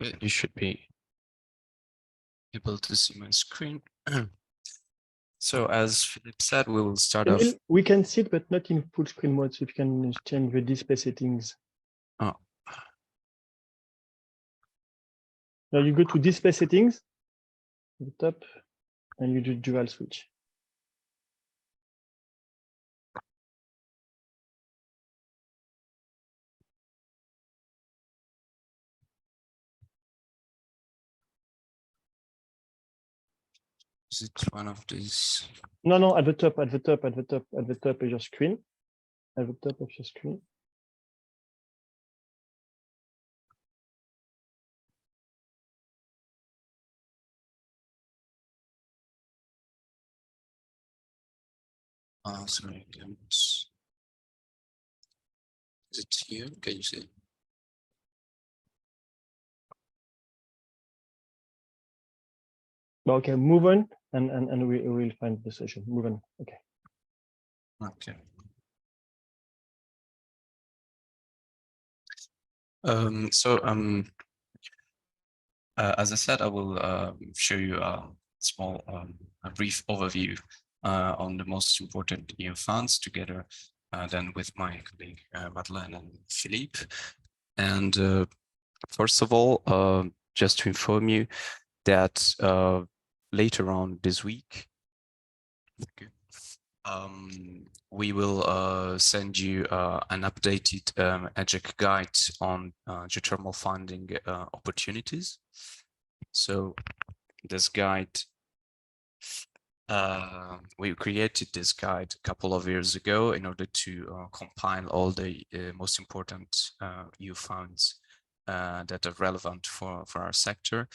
You should be able to see my screen. So as Philip said, we will start off. We can see it, but not in full screen mode. So if you can change the display settings. Oh. Now you go to display settings, at the top, and you do dual switch. Is it one of these? No, at the top of your screen. At the top of your screen. Sorry, is it here? Can you see? Okay, move on, and we will find the session. Move on. Okay. Okay. As I said, I will show you a small, a brief overview on the most important EU funds together then with my colleague Madeleine and Philippe. And first of all, just to inform you that later on this week, we will send you an updated EGEC guide on geothermal funding opportunities. So this guide, we created this guide a couple of years ago in order to compile all the most important EU funds that are relevant for our sector.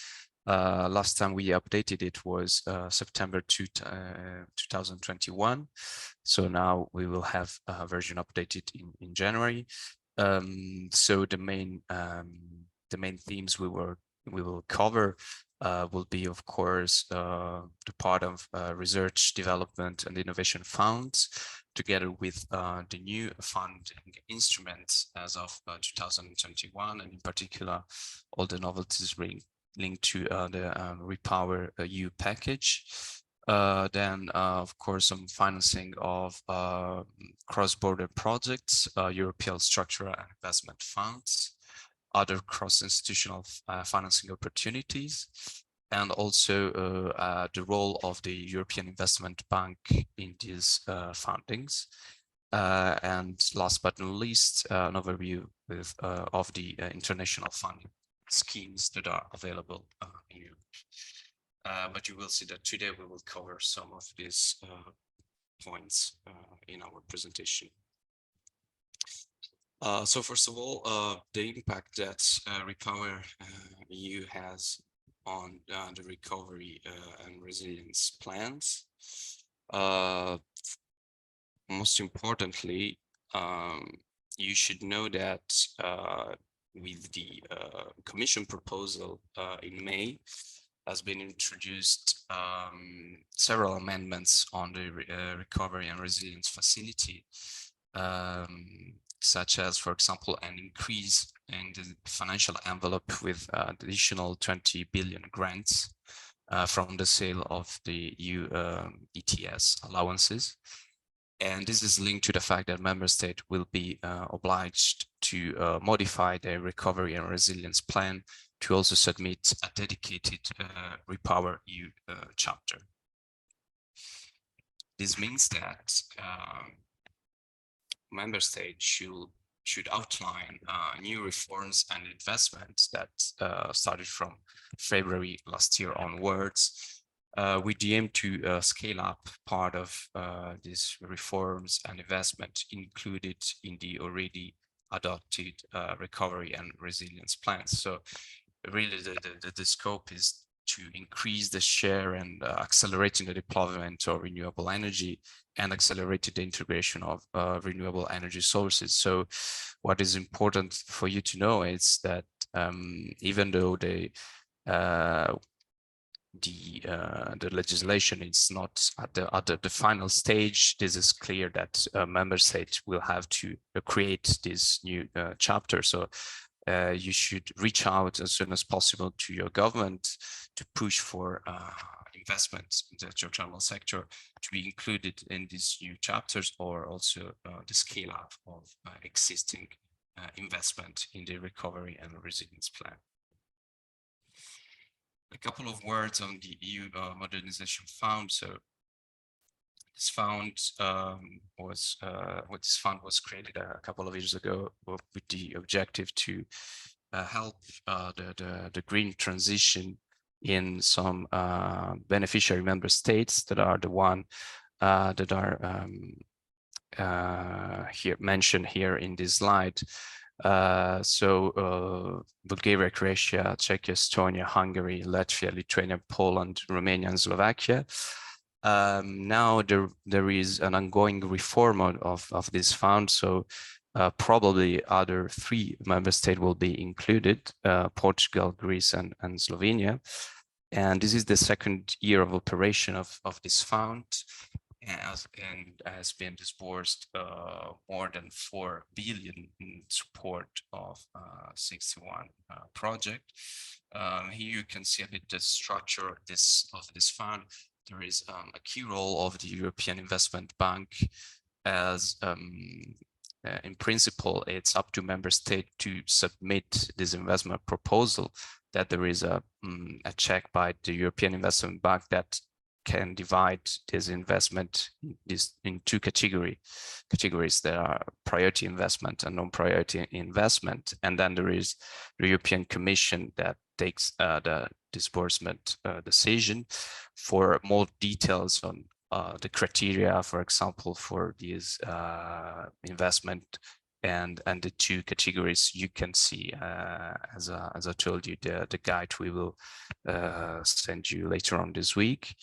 Last time we updated it was September 2021. So now we will have a version updated in January. So the main themes we will cover will be, of course, the part of research, development, and innovation funds, together with the new funding instruments as of 2021, and in particular, all the novelties linked to the Repower EU package. Then, of course, some financing of cross-border projects, European structural and investment funds, other cross-institutional financing opportunities, and also the role of the European Investment Bank in these fundings. And last but not least, an overview of the international funding schemes that are available in Europe. But you will see that today we will cover some of these points in our presentation. So first of all, the impact that Repower EU has on the recovery and resilience plans. Most importantly, you should know that with the Commission proposal in May, has been introduced several amendments on the recovery and resilience facility, such as, for example, an increase in the financial envelope with additional 20 billion grants from the sale of the EU ETS allowances. And this is linked to the fact that member states will be obliged to modify their recovery and resilience plan to also submit a dedicated Repower EU chapter. This means that member states should outline new reforms and investments that started from February last year onwards, with the aim to scale up part of these reforms and investment included in the already adopted recovery and resilience plans. So really the scope is to increase the share and accelerating the deployment of renewable energy and accelerated the integration of renewable energy sources. So what is important for you to know is that even though the legislation is not at the final stage, this is clear that member states will have to create this new chapter. So you should reach out as soon as possible to your government to push for investments in the geothermal sector to be included in these new chapters, or also the scale up of existing investment in the recovery and resilience plan. A couple of words on the EU Modernization Fund. So this fund this fund was created a couple of years ago with the objective to help the green transition in some beneficiary member states that are the one that are here mentioned here in this slide. Bulgaria, Croatia, Czechia, Estonia, Hungary, Latvia, Lithuania, Poland, Romania, and Slovakia. Now there is an ongoing reform of this fund, so probably other 3 member states will be included, Portugal, Greece, and Slovenia. And this is the 2nd year of operation of this fund, and has been disbursed more than 4 billion in support of 61 projects. Here you can see a bit the structure of this fund. There is a key role of the European Investment Bank, as in principle, it's up to member state to submit this investment proposal, that there is a check by the European Investment Bank that can divide this investment in 2 categories that are priority investment and non-priority investment. And then there is the European Commission that takes the disbursement decision. For more details on the criteria, for example, for these investment and the 2 categories, you can see, as I told you, the guide we will send you later on this week.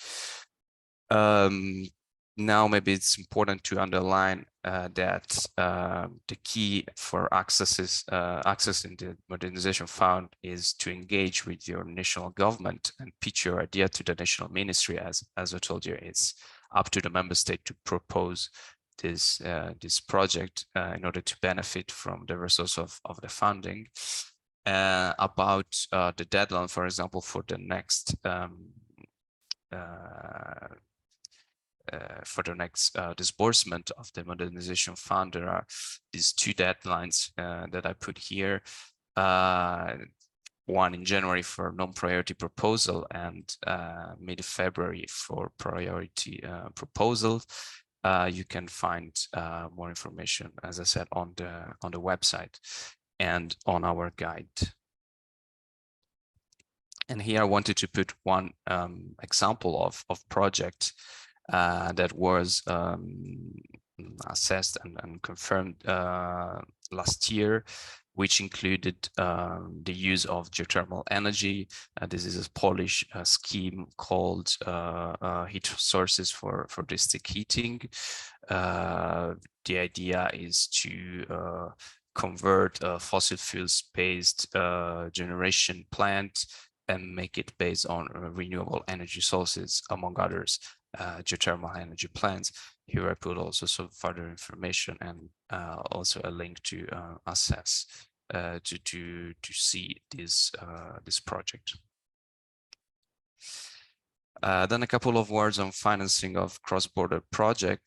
Now, maybe it's important to underline that the key for accessing the Modernization Fund is to engage with your national government and pitch your idea to the national ministry. As I told you, it's up to the member state to propose this project in order to benefit from the resource of the funding. About the deadline, for example, for the next disbursement of the Modernization Fund, there are these 2 deadlines that I put here. One in January for non-priority proposal, and mid-February for priority proposal. You can find more information, as I said, on the website and on our guide. And here I wanted to put one example of project that was assessed and confirmed last year, which included the use of geothermal energy. This is a Polish scheme called heat sources for district heating. The idea is to convert a fossil fuels-based generation plant and make it based on renewable energy sources, among others, geothermal energy plants. Here I put also some further information and also a link to assess to see this project. Then a couple of words on financing of cross-border project.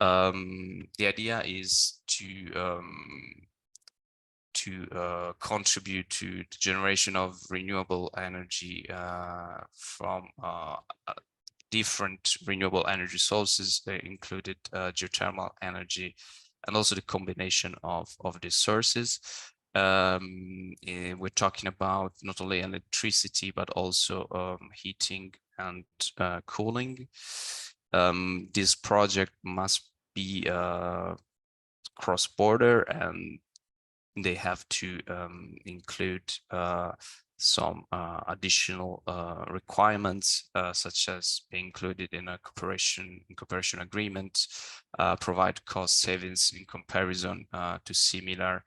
The idea is to contribute to the generation of renewable energy from different renewable energy sources. They included geothermal energy and also the combination of these sources. We're talking about not only electricity, but also heating and cooling. This project must be cross-border, and they have to include some additional requirements, such as being included in a cooperation agreement, provide cost savings in comparison to similar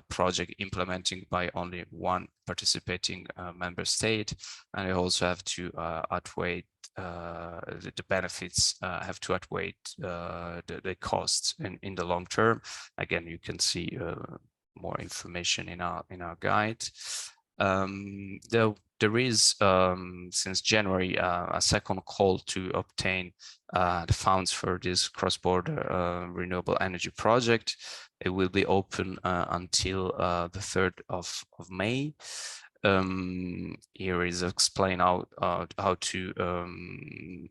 project implementing by only one participating member state, and they also have to outweigh the benefits, have to outweigh the costs in the long term. Again, you can see more information in our guide. There is since January a second call to obtain the funds for this cross-border renewable energy project. It will be open until the 3rd of May. Here is explain how to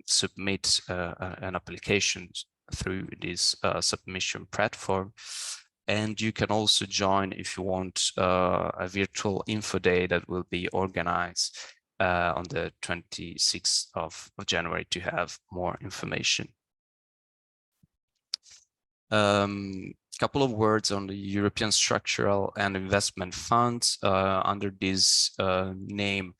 submit an application through this submission platform. And you can also join if you want a virtual info day that will be organized on the 26th of January to have more information. Couple of words on the European Structural and Investment Funds. Under this name,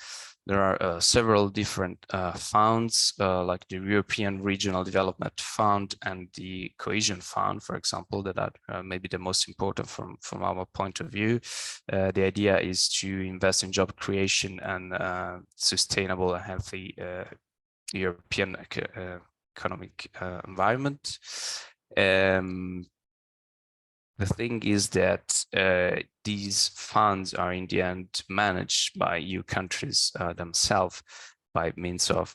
there are several different funds, like the European Regional Development Fund and the Cohesion Fund, for example, that are maybe the most important from our point of view. The idea is to invest in job creation and sustainable and healthy European economic environment. The thing is that these funds are in the end managed by EU countries themselves by means of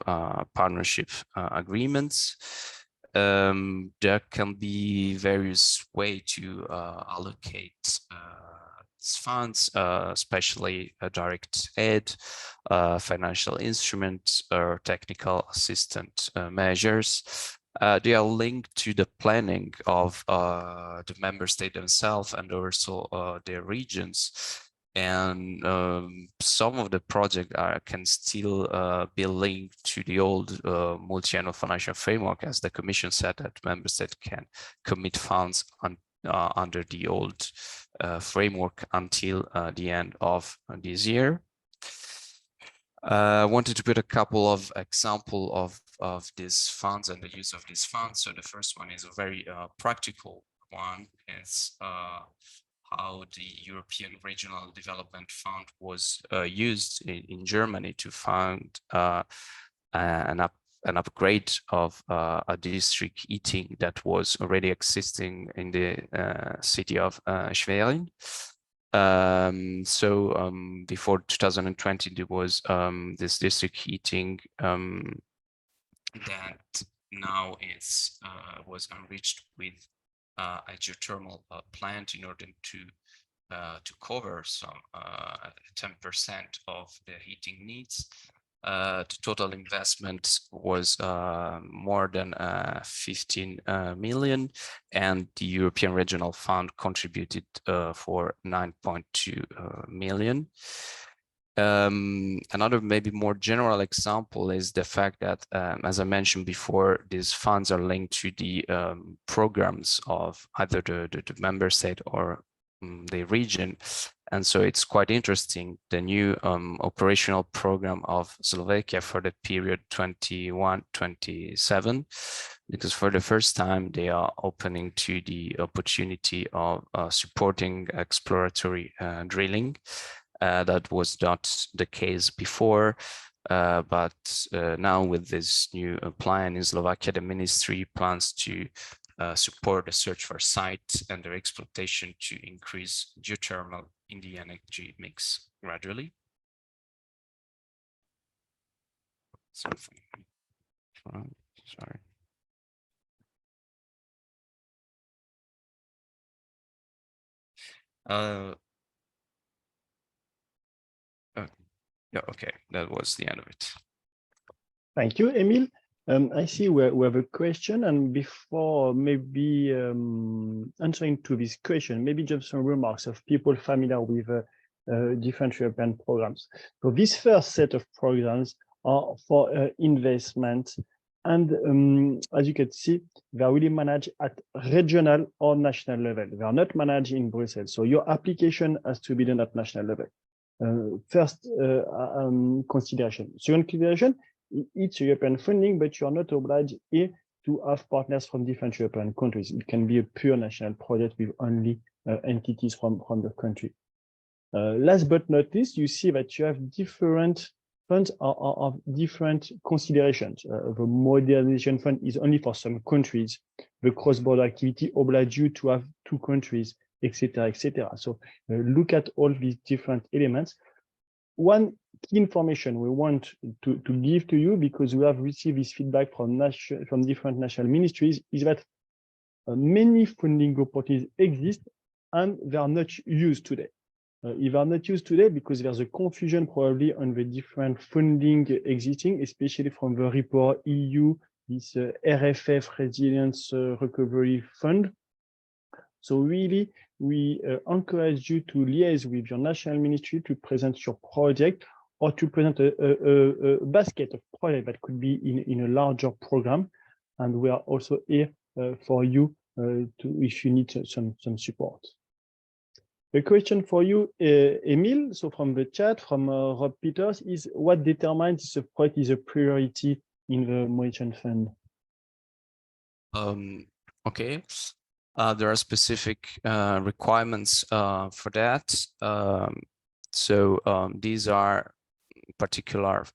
partnership agreements. There can be various ways to allocate these funds, especially direct aid, financial instruments, or technical assistance measures. They are linked to the planning of the member state themselves and also their regions. And some of the projects can still be linked to the old multi-annual financial framework, as the Commission said that member states can commit funds under the old framework until the end of this year. I wanted to put a couple of examples of these funds and the use of these funds. So the first one is a very practical one. It's how the European Regional Development Fund was used in Germany to fund an upgrade of a district heating that was already existing in the city of Schwerin. Before 2020, there was this district heating that now was enriched with a geothermal plant in order to cover some 10% of the heating needs. The total investment was more than 15 million, and the European Regional Fund contributed for 9.2 million. Another maybe more general example is the fact that, as I mentioned before, these funds are linked to the programs of either the member state or the region. And so it's quite interesting, the new operational program of Slovakia for the period 21-27, because for the first time they are opening to the opportunity of supporting exploratory drilling. That was not the case before, but now with this new plan in Slovakia, the ministry plans to support the search for sites and their exploitation to increase geothermal in the energy mix gradually. Sorry. Yeah, okay, that was the end of it. Thank you, Emil. I see we have a question, and before maybe answering to this question, maybe just some remarks of people familiar with different European programs. So this first set of programs are for investment, and as you can see, they are really managed at regional or national level. They are not managed in Brussels. So your application has to be done at national level. First consideration. Second consideration, it's European funding, but you're not obliged to have partners from different European countries. It can be a pure national project with only entities from the country. Last but not least, you see that you have different funds of different considerations. The modernization fund is only for some countries. The cross-border activity obliges you to have 2 countries etc., etc. So look at all these different elements. One key information we want to give to you, because we have received this feedback from different national ministries, is that many funding opportunities exist and they are not used today. If they are not used today, because there's a confusion probably on the different funding existing, especially from the report EU, this RFF Resilience Recovery Fund. So really, we encourage you to liaise with your national ministry to present your project, or to present a basket of projects that could be in a larger program. And we are also here for you if you need some support. A question for you, Emil, so from the chat, from Rob Peters, is what determines if a project is a priority in the monetary fund? Okay. There are specific requirements for that. These are particular,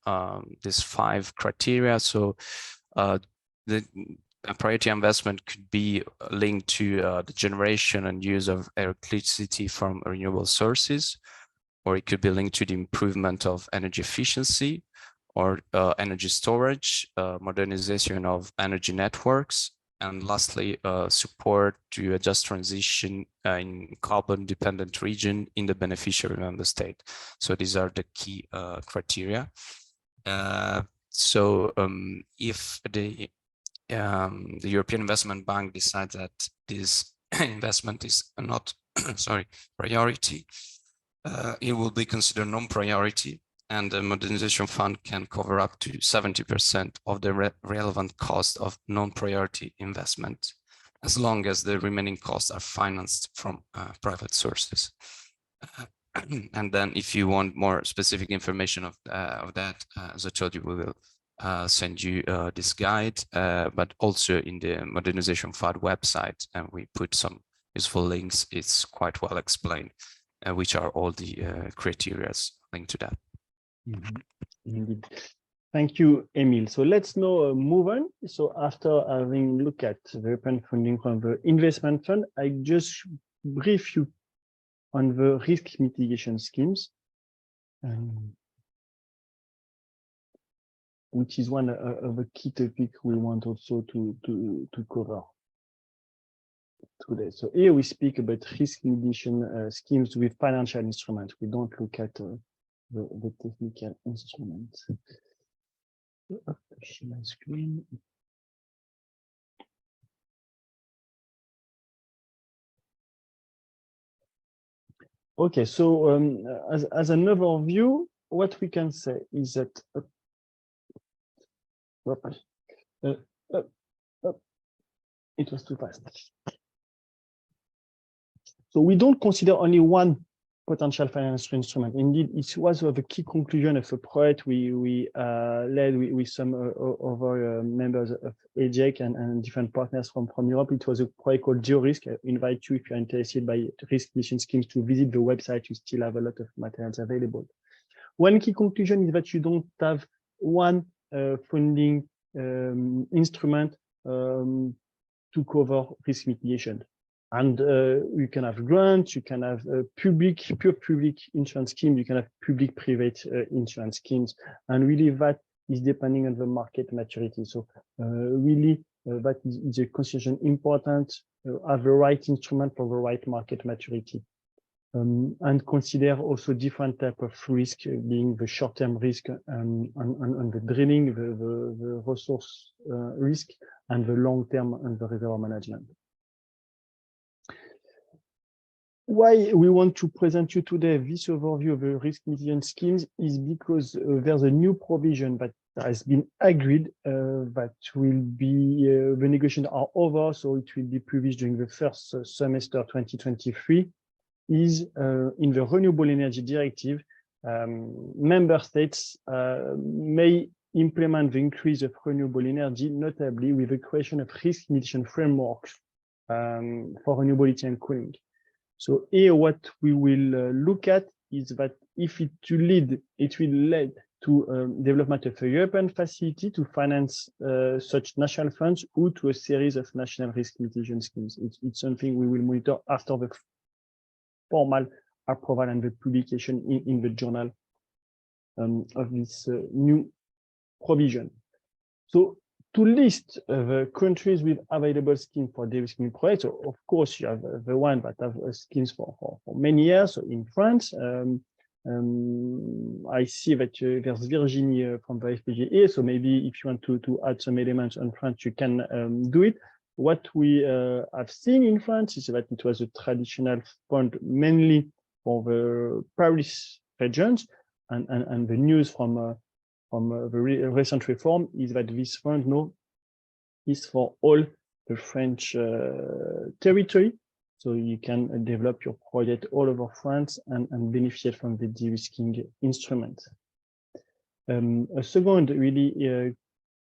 these 5 criteria. So the priority investment could be linked to the generation and use of electricity from renewable sources, or it could be linked to the improvement of energy efficiency, or energy storage, modernization of energy networks, and lastly, support to a just transition in carbon-dependent region in the beneficiary member state. So these are the key criteria. If the European Investment Bank decides that this investment is not, priority, it will be considered non-priority, and the modernization fund can cover up to 70% of the relevant cost of non-priority investment, as long as the remaining costs are financed from private sources. And then if you want more specific information of that, as I told you, we will send you this guide, but also in the Modernization Fund website, and we put some useful links. It's quite well explained, which are all the criteria linked to that. Indeed. Thank you, Emil. So let's now move on. So after having looked at the European funding from the investment fund, I just brief you on the risk mitigation schemes, which is one of the key topics we want also to cover today. So here we speak about risk mitigation schemes with financial instruments. We don't look at the technical instruments. Share my screen. Okay, so as an overview, what we can say is that it was too fast. So we don't consider only one potential financial instrument. Indeed, it was the key conclusion of a project we led with some other members of EGEC and different partners from Europe. It was a project called GeoRisk. I invite you, if you're interested by risk mitigation schemes, to visit the website. You still have a lot of materials available. One key conclusion is that you don't have one funding instrument to cover risk mitigation. And you can have grants, you can have pure public insurance scheme, you can have public-private insurance schemes, and really that is depending on the market maturity. So really that is a consideration important, have the right instrument for the right market maturity. And consider also different type of risk, being the short-term risk on the drilling, the resource risk, and the long-term and the reservoir management. Why we want to present you today this overview of the risk mitigation schemes is because there's a new provision that has been agreed that will be, the negotiations are over, so it will be published during the first semester 2023, is in the Renewable Energy Directive, member states may implement the increase of renewable energy, notably with the creation of risk mitigation frameworks for renewability and cooling. So here, what we will look at is that if it will lead to development of a European facility to finance such national funds or to a series of national risk mitigation schemes. It's something we will monitor after the formal approval and the publication in the journal of this new provision. So to list the countries with available schemes for de-risking projects, so of course you have the one that have schemes for many years. So in France, I see that there's Virginie from the FPGA. So maybe if you want to add some elements on France, you can do it. What we have seen in France is that it was a traditional fund mainly for the Paris regions, and the news from the recent reform is that this fund now is for all the French territory. So you can develop your project all over France and benefit from the de-risking instrument. A second really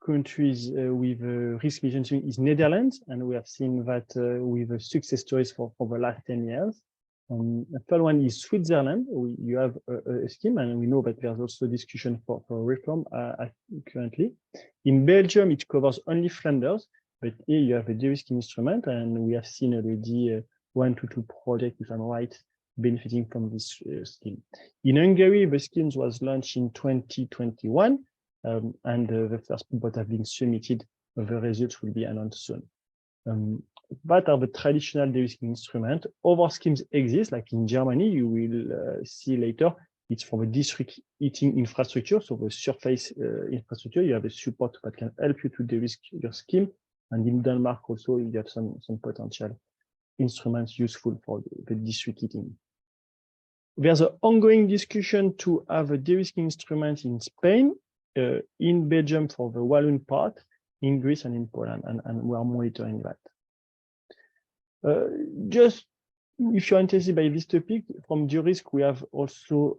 countries with risk mitigation is Netherlands, and we have seen that with success stories for the last 10 years. The third one is Switzerland. You have a scheme, and we know that there's also discussion for reform currently. In Belgium, it covers only Flanders, but here you have a de-risking instrument, and we have seen already 1 to 2 projects, if I'm right, benefiting from this scheme. In Hungary, the scheme was launched in 2021, and the first report have been submitted. The results will be announced soon. That are the traditional de-risking instrument. Other schemes exist, like in Germany, you will see later, it's for the district heating infrastructure, so the surface infrastructure, you have a support that can help you to de-risk your scheme. And in Denmark also, you have some potential instruments useful for the district heating. There's an ongoing discussion to have a de-risking instrument in Spain, in Belgium for the Walloon part, in Greece and in Poland, and we are monitoring that. Just if you're interested by this topic, from de-risk, we have also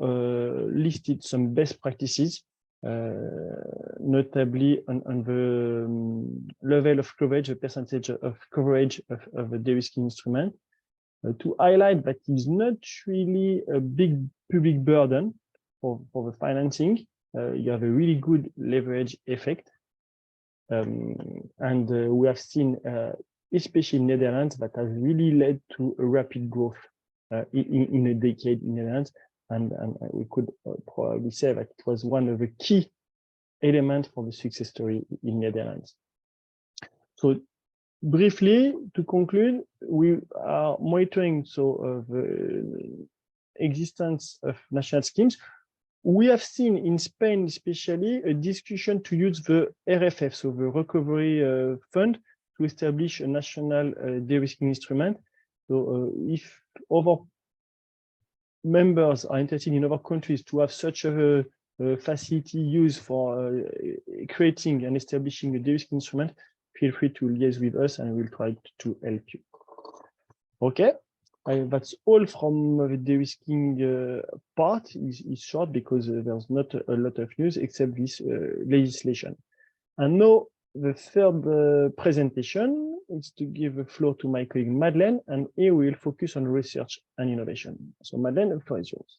listed some best practices, notably on the level of coverage, the percentage of coverage of a de-risking instrument, to highlight that it's not really a big public burden for the financing. You have a really good leverage effect. And we have seen, especially in Netherlands, that has really led to a rapid growth in a decade in Netherlands. And we could probably say that it was one of the key elements for the success story in Netherlands. So briefly, to conclude, we are monitoring the existence of national schemes. We have seen in Spain, especially, a discussion to use the RFF, so the Recovery Fund, to establish a national de-risking instrument. So if other members are interested in other countries to have such a facility used for creating and establishing a de-risking instrument, feel free to liaise with us and we'll try to help you. Okay. That's all from the de-risking part. Is short because there's not a lot of news except this legislation. And now the third presentation is to give the floor to my colleague Madeleine, and here we will focus on research and innovation. So Madeleine, the floor is yours.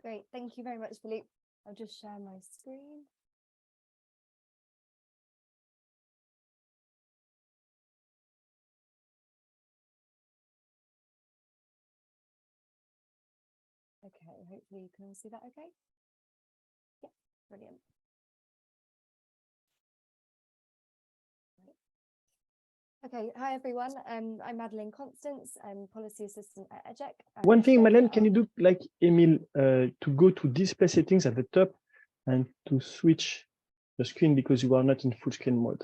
Great, thank you very much, Philippe. I'll just share my screen. Okay, hopefully you can all see that okay. Yeah, brilliant. Okay, hi everyone. I'm Madeleine Constance. I'm policy assistant at EGEC. One thing, Madeleine, can you do like Emile to go to display settings at the top and to switch the screen because you are not in full screen mode?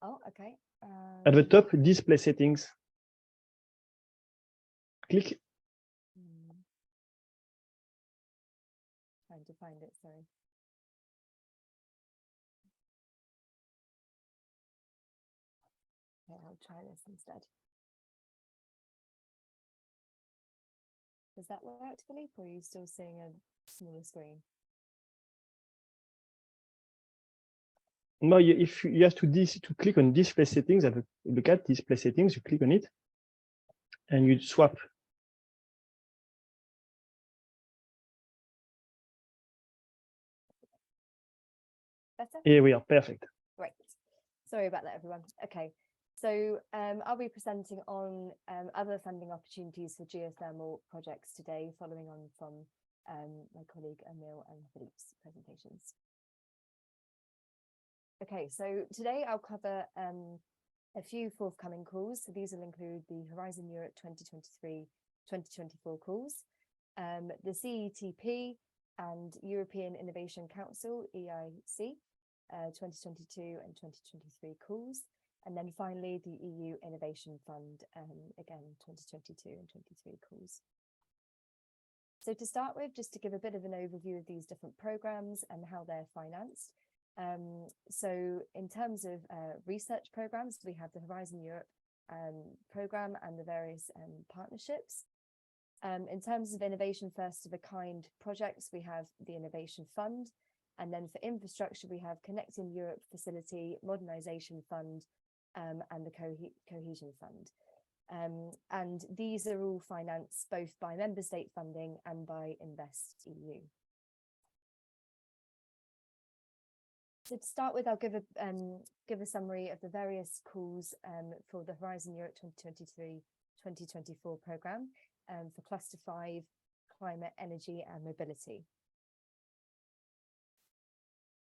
Oh, okay. At the top, display settings. Click. Trying to find it, sorry. Okay, I'll try this instead. Does that work, Philippe, or are you still seeing a smaller screen? No, if you have to click on display settings, look at display settings, you click on it, and you swap. Better? Here we are, perfect. Great. Sorry about that, everyone. Okay, So I'll be presenting on other funding opportunities for geothermal projects today, following on from my colleague Emil and Philippe's presentations. Okay, so today I'll cover a few forthcoming calls. So these will include the Horizon Europe 2023-2024 calls, the CETP and European Innovation Council, EIC, 2022 and 2023 calls. And then finally, the EU Innovation Fund, again, 2022 and 23 calls. So to start with, just to give a bit of an overview of these different programs and how they're financed. So in terms of research programs, we have the Horizon Europe program and the various partnerships. In terms of innovation first of a kind projects, we have the Innovation Fund. And then for infrastructure, we have Connecting Europe Facility, Modernisation Fund, and the Cohesion Fund. And these are all financed both by member state funding and by InvestEU. So to start with, I'll give a summary of the various calls for the Horizon Europe 2023-2024 programme for Cluster 5, Climate, Energy and Mobility.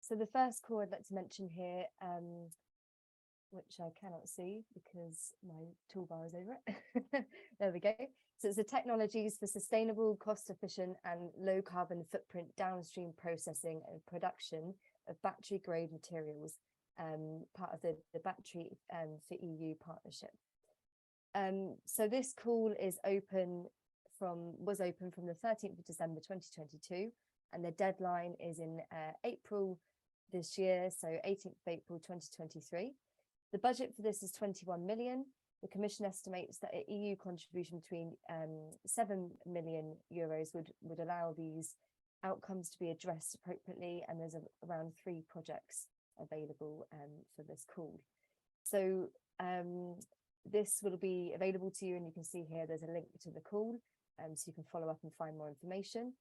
So the first call I'd like to mention here, which I cannot see because my toolbar is over it. There we go. So it's the Technologies for Sustainable, Cost-Efficient and Low Carbon Footprint Downstream Processing and Production of Battery Grade Materials, part of the Battery for EU partnership. So this call was open from the 13th of December 2022, and the deadline is in April this year, so 18th of April 2023. The budget for this is 21 million. The Commission estimates that an EU contribution between 7 million euros would allow these outcomes to be addressed appropriately, and there's around 3 projects available for this call. So this will be available to you, and you can see here there's a link to the call, so you can follow up and find more information.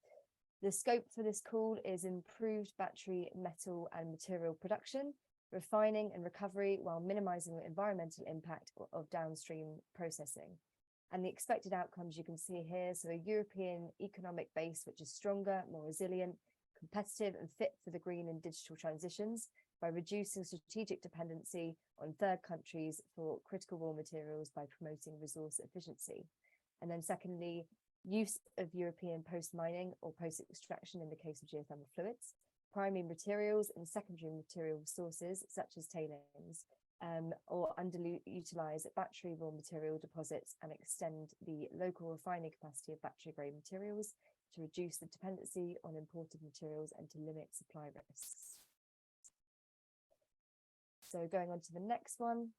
The scope for this call is improved battery metal and material production, refining and recovery while minimizing the environmental impact of downstream processing. And the expected outcomes you can see here, so a European economic base which is stronger, more resilient, competitive and fit for the green and digital transitions by reducing strategic dependency on third countries for critical raw materials by promoting resource efficiency. And then secondly, use of European post-mining or post-extraction in the case of geothermal fluids, primary materials and secondary material sources such as tailings, or underutilize battery raw material deposits and extend the local refining capacity of battery grade materials to reduce the dependency on imported materials and to limit supply risks. So going on to the next one.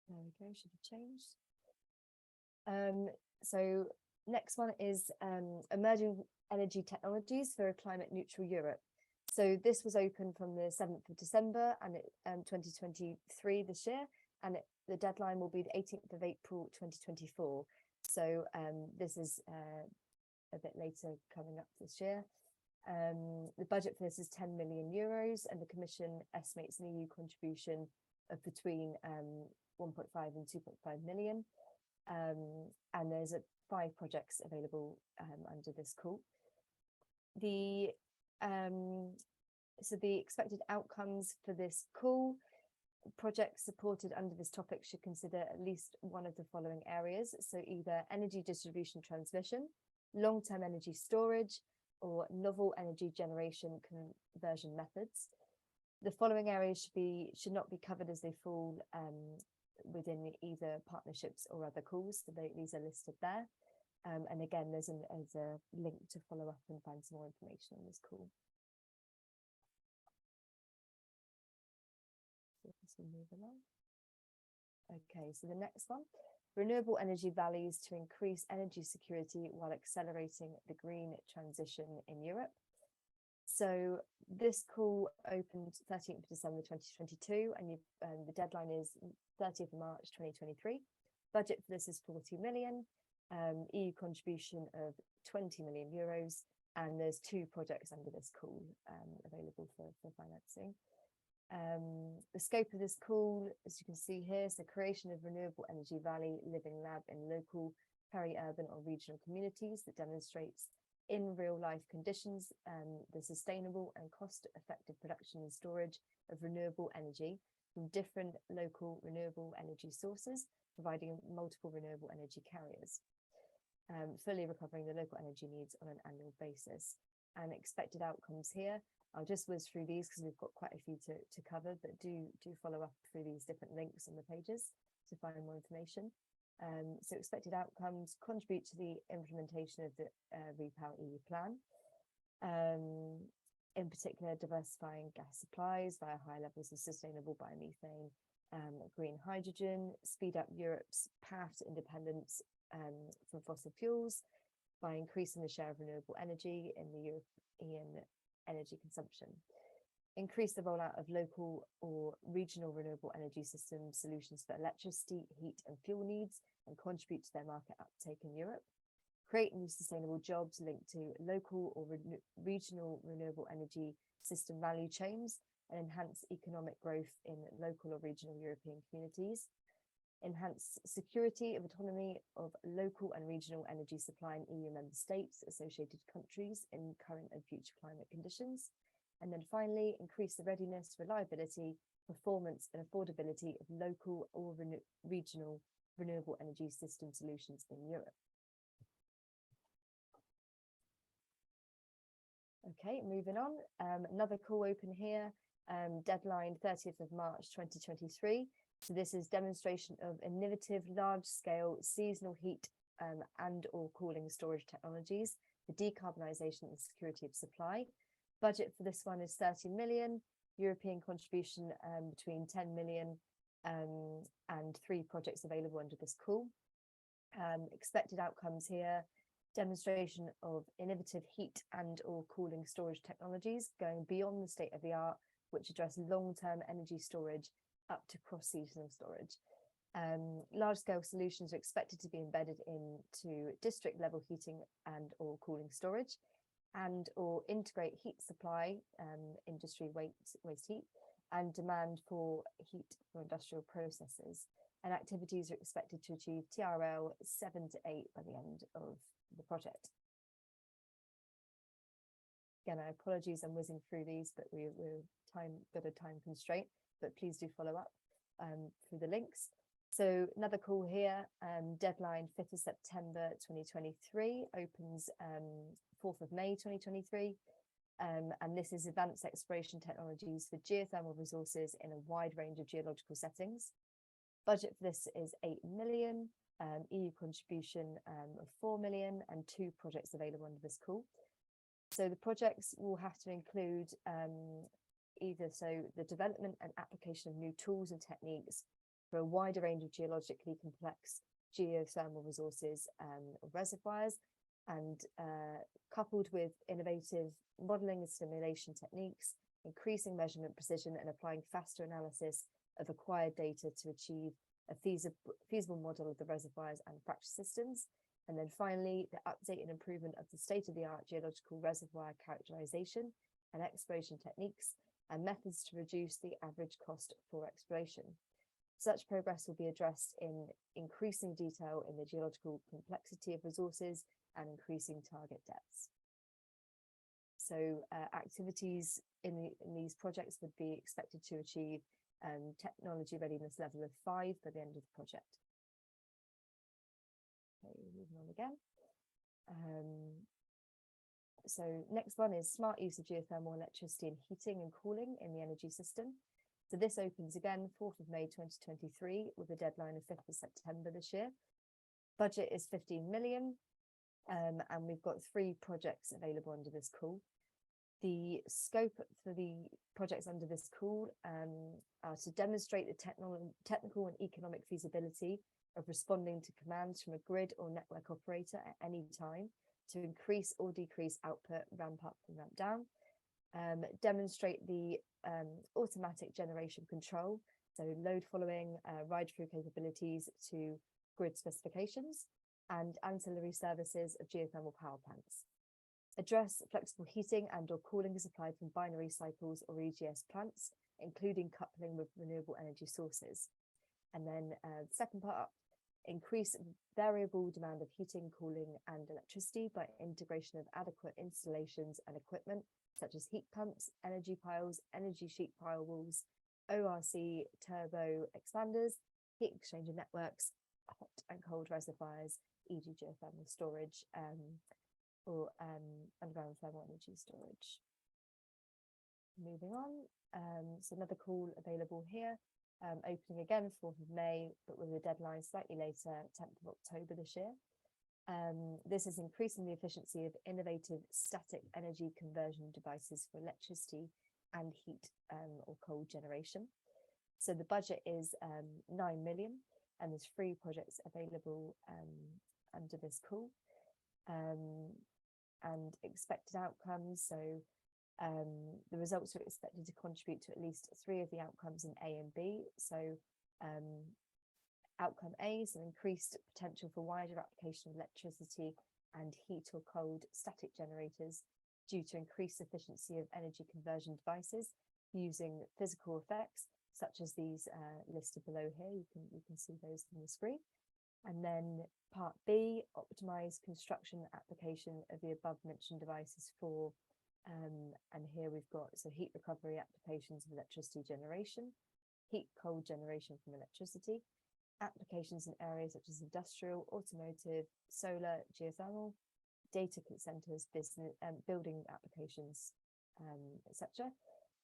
There we go, should have changed. So next one is Emerging Energy Technologies for a Climate Neutral Europe. So this was open from the 7th of December and 2023 this year, and the deadline will be the 18th of April 2024. So this is a bit later coming up this year. The budget for this is 10 million euros, and the Commission estimates an EU contribution of between 1.5 and 2.5 million. And there's 5 projects available under this call. So the expected outcomes for this call: projects supported under this topic should consider at least one of the following areas. So either energy distribution transmission, long-term energy storage, or novel energy generation conversion methods. The following areas should not be covered as they fall within either partnerships or other calls. So these are listed there. And again, there's a link to follow up and find some more information on this call. So this will move along. Okay, so the next one: renewable energy values to increase energy security while accelerating the green transition in Europe. So this call opened 13th of December 2022, and the deadline is 30th of March 2023. Budget for this is 40 million, EU contribution of 20 million euros, and there's 2 projects under this call available for financing. The scope of this call, as you can see here, is the creation of Renewable Energy Valley Living Lab in local, peri-urban or regional communities that demonstrates in real life conditions the sustainable and cost-effective production and storage of renewable energy from different local renewable energy sources, providing multiple renewable energy carriers, fully recovering the local energy needs on an annual basis. And expected outcomes here, I'll just whiz through these because we've got quite a few to cover, but do follow up through these different links on the pages to find more information. So expected outcomes: contribute to the implementation of the Repower EU plan, in particular diversifying gas supplies via high levels of sustainable biomethane, green hydrogen, speed up Europe's path to independence from fossil fuels by increasing the share of renewable energy in the European energy consumption. Increase the rollout of local or regional renewable energy system solutions for electricity, heat and fuel needs and contribute to their market uptake in Europe. Create new sustainable jobs linked to local or regional renewable energy system value chains and enhance economic growth in local or regional European communities. Enhance security of autonomy of local and regional energy supply in EU member states, associated countries in current and future climate conditions. And then finally, increase the readiness, reliability, performance and affordability of local or regional renewable energy system solutions in Europe. Okay, moving on. Another call open here, deadline 30th of March 2023. So this is demonstration of innovative large-scale seasonal heat and or cooling storage technologies for decarbonisation and security of supply. Budget for this one is 30 million, European contribution between 10 million and 3 projects available under this call. Expected outcomes here: demonstration of innovative heat and or cooling storage technologies going beyond the state of the art, which address long-term energy storage up to cross-seasonal storage. Large-scale solutions are expected to be embedded into district-level heating and or cooling storage and or integrate heat supply, industry waste heat, and demand for heat for industrial processes. And activities are expected to achieve TRL 7 to 8 by the end of the project. Again, apologies, I'm whizzing through these, but we're got a time constraint, but please do follow up through the links. So another call here, deadline 5th of September 2023, opens 4th of May 2023. And this is advanced exploration technologies for geothermal resources in a wide range of geological settings. Budget for this is 8 million, EU contribution of 4 million and 2 projects available under this call. So the projects will have to include the development and application of new tools and techniques for a wider range of geologically complex geothermal resources or reservoirs, and coupled with innovative modelling and simulation techniques, increasing measurement precision and applying faster analysis of acquired data to achieve a feasible model of the reservoirs and fracture systems. And then finally, the update and improvement of the state-of-the-art geological reservoir characterization and exploration techniques and methods to reduce the average cost for exploration. Such progress will be addressed in increasing detail in the geological complexity of resources and increasing target depths. So activities in these projects would be expected to achieve technology readiness level of 5 by the end of the project. Okay, moving on again. So next one is smart use of geothermal electricity and heating and cooling in the energy system. So this opens again 4th of May 2023 with a deadline of 5th of September this year. Budget is 15 million and we've got 3 projects available under this call. The scope for the projects under this call are to demonstrate the technical and economic feasibility of responding to commands from a grid or network operator at any time to increase or decrease output, ramp up and ramp down. Demonstrate the automatic generation control, so load following, ride through capabilities to grid specifications, and ancillary services of geothermal power plants. address flexible heating and or cooling supplied from binary cycles or EGS plants, including coupling with renewable energy sources. And then the second part, increase variable demand of heating, cooling and electricity by integration of adequate installations and equipment, such as heat pumps, energy piles, energy sheet pile walls, ORC turbo expanders, heat exchanger networks, hot and cold reservoirs, e.g. geothermal storage, or underground thermal energy storage. Moving on, so another call available here, opening again 4th of May, but with a deadline slightly later, 10th of October this year. This is increasing the efficiency of innovative static energy conversion devices for electricity and heat or cold generation. So the budget is 9 million, and there's 3 projects available under this call. And expected outcomes, so the results are expected to contribute to at least 3 of the outcomes in A and B. So outcome A is an increased potential for wider application of electricity and heat or cold static generators due to increased efficiency of energy conversion devices using physical effects, such as these listed below here. You can see those on the screen. And then part B, optimize construction application of the above mentioned devices for, and here we've got, so heat recovery applications of electricity generation, heat cold generation from electricity, applications in areas such as industrial, automotive, solar, geothermal, data centers, business, building applications, etc.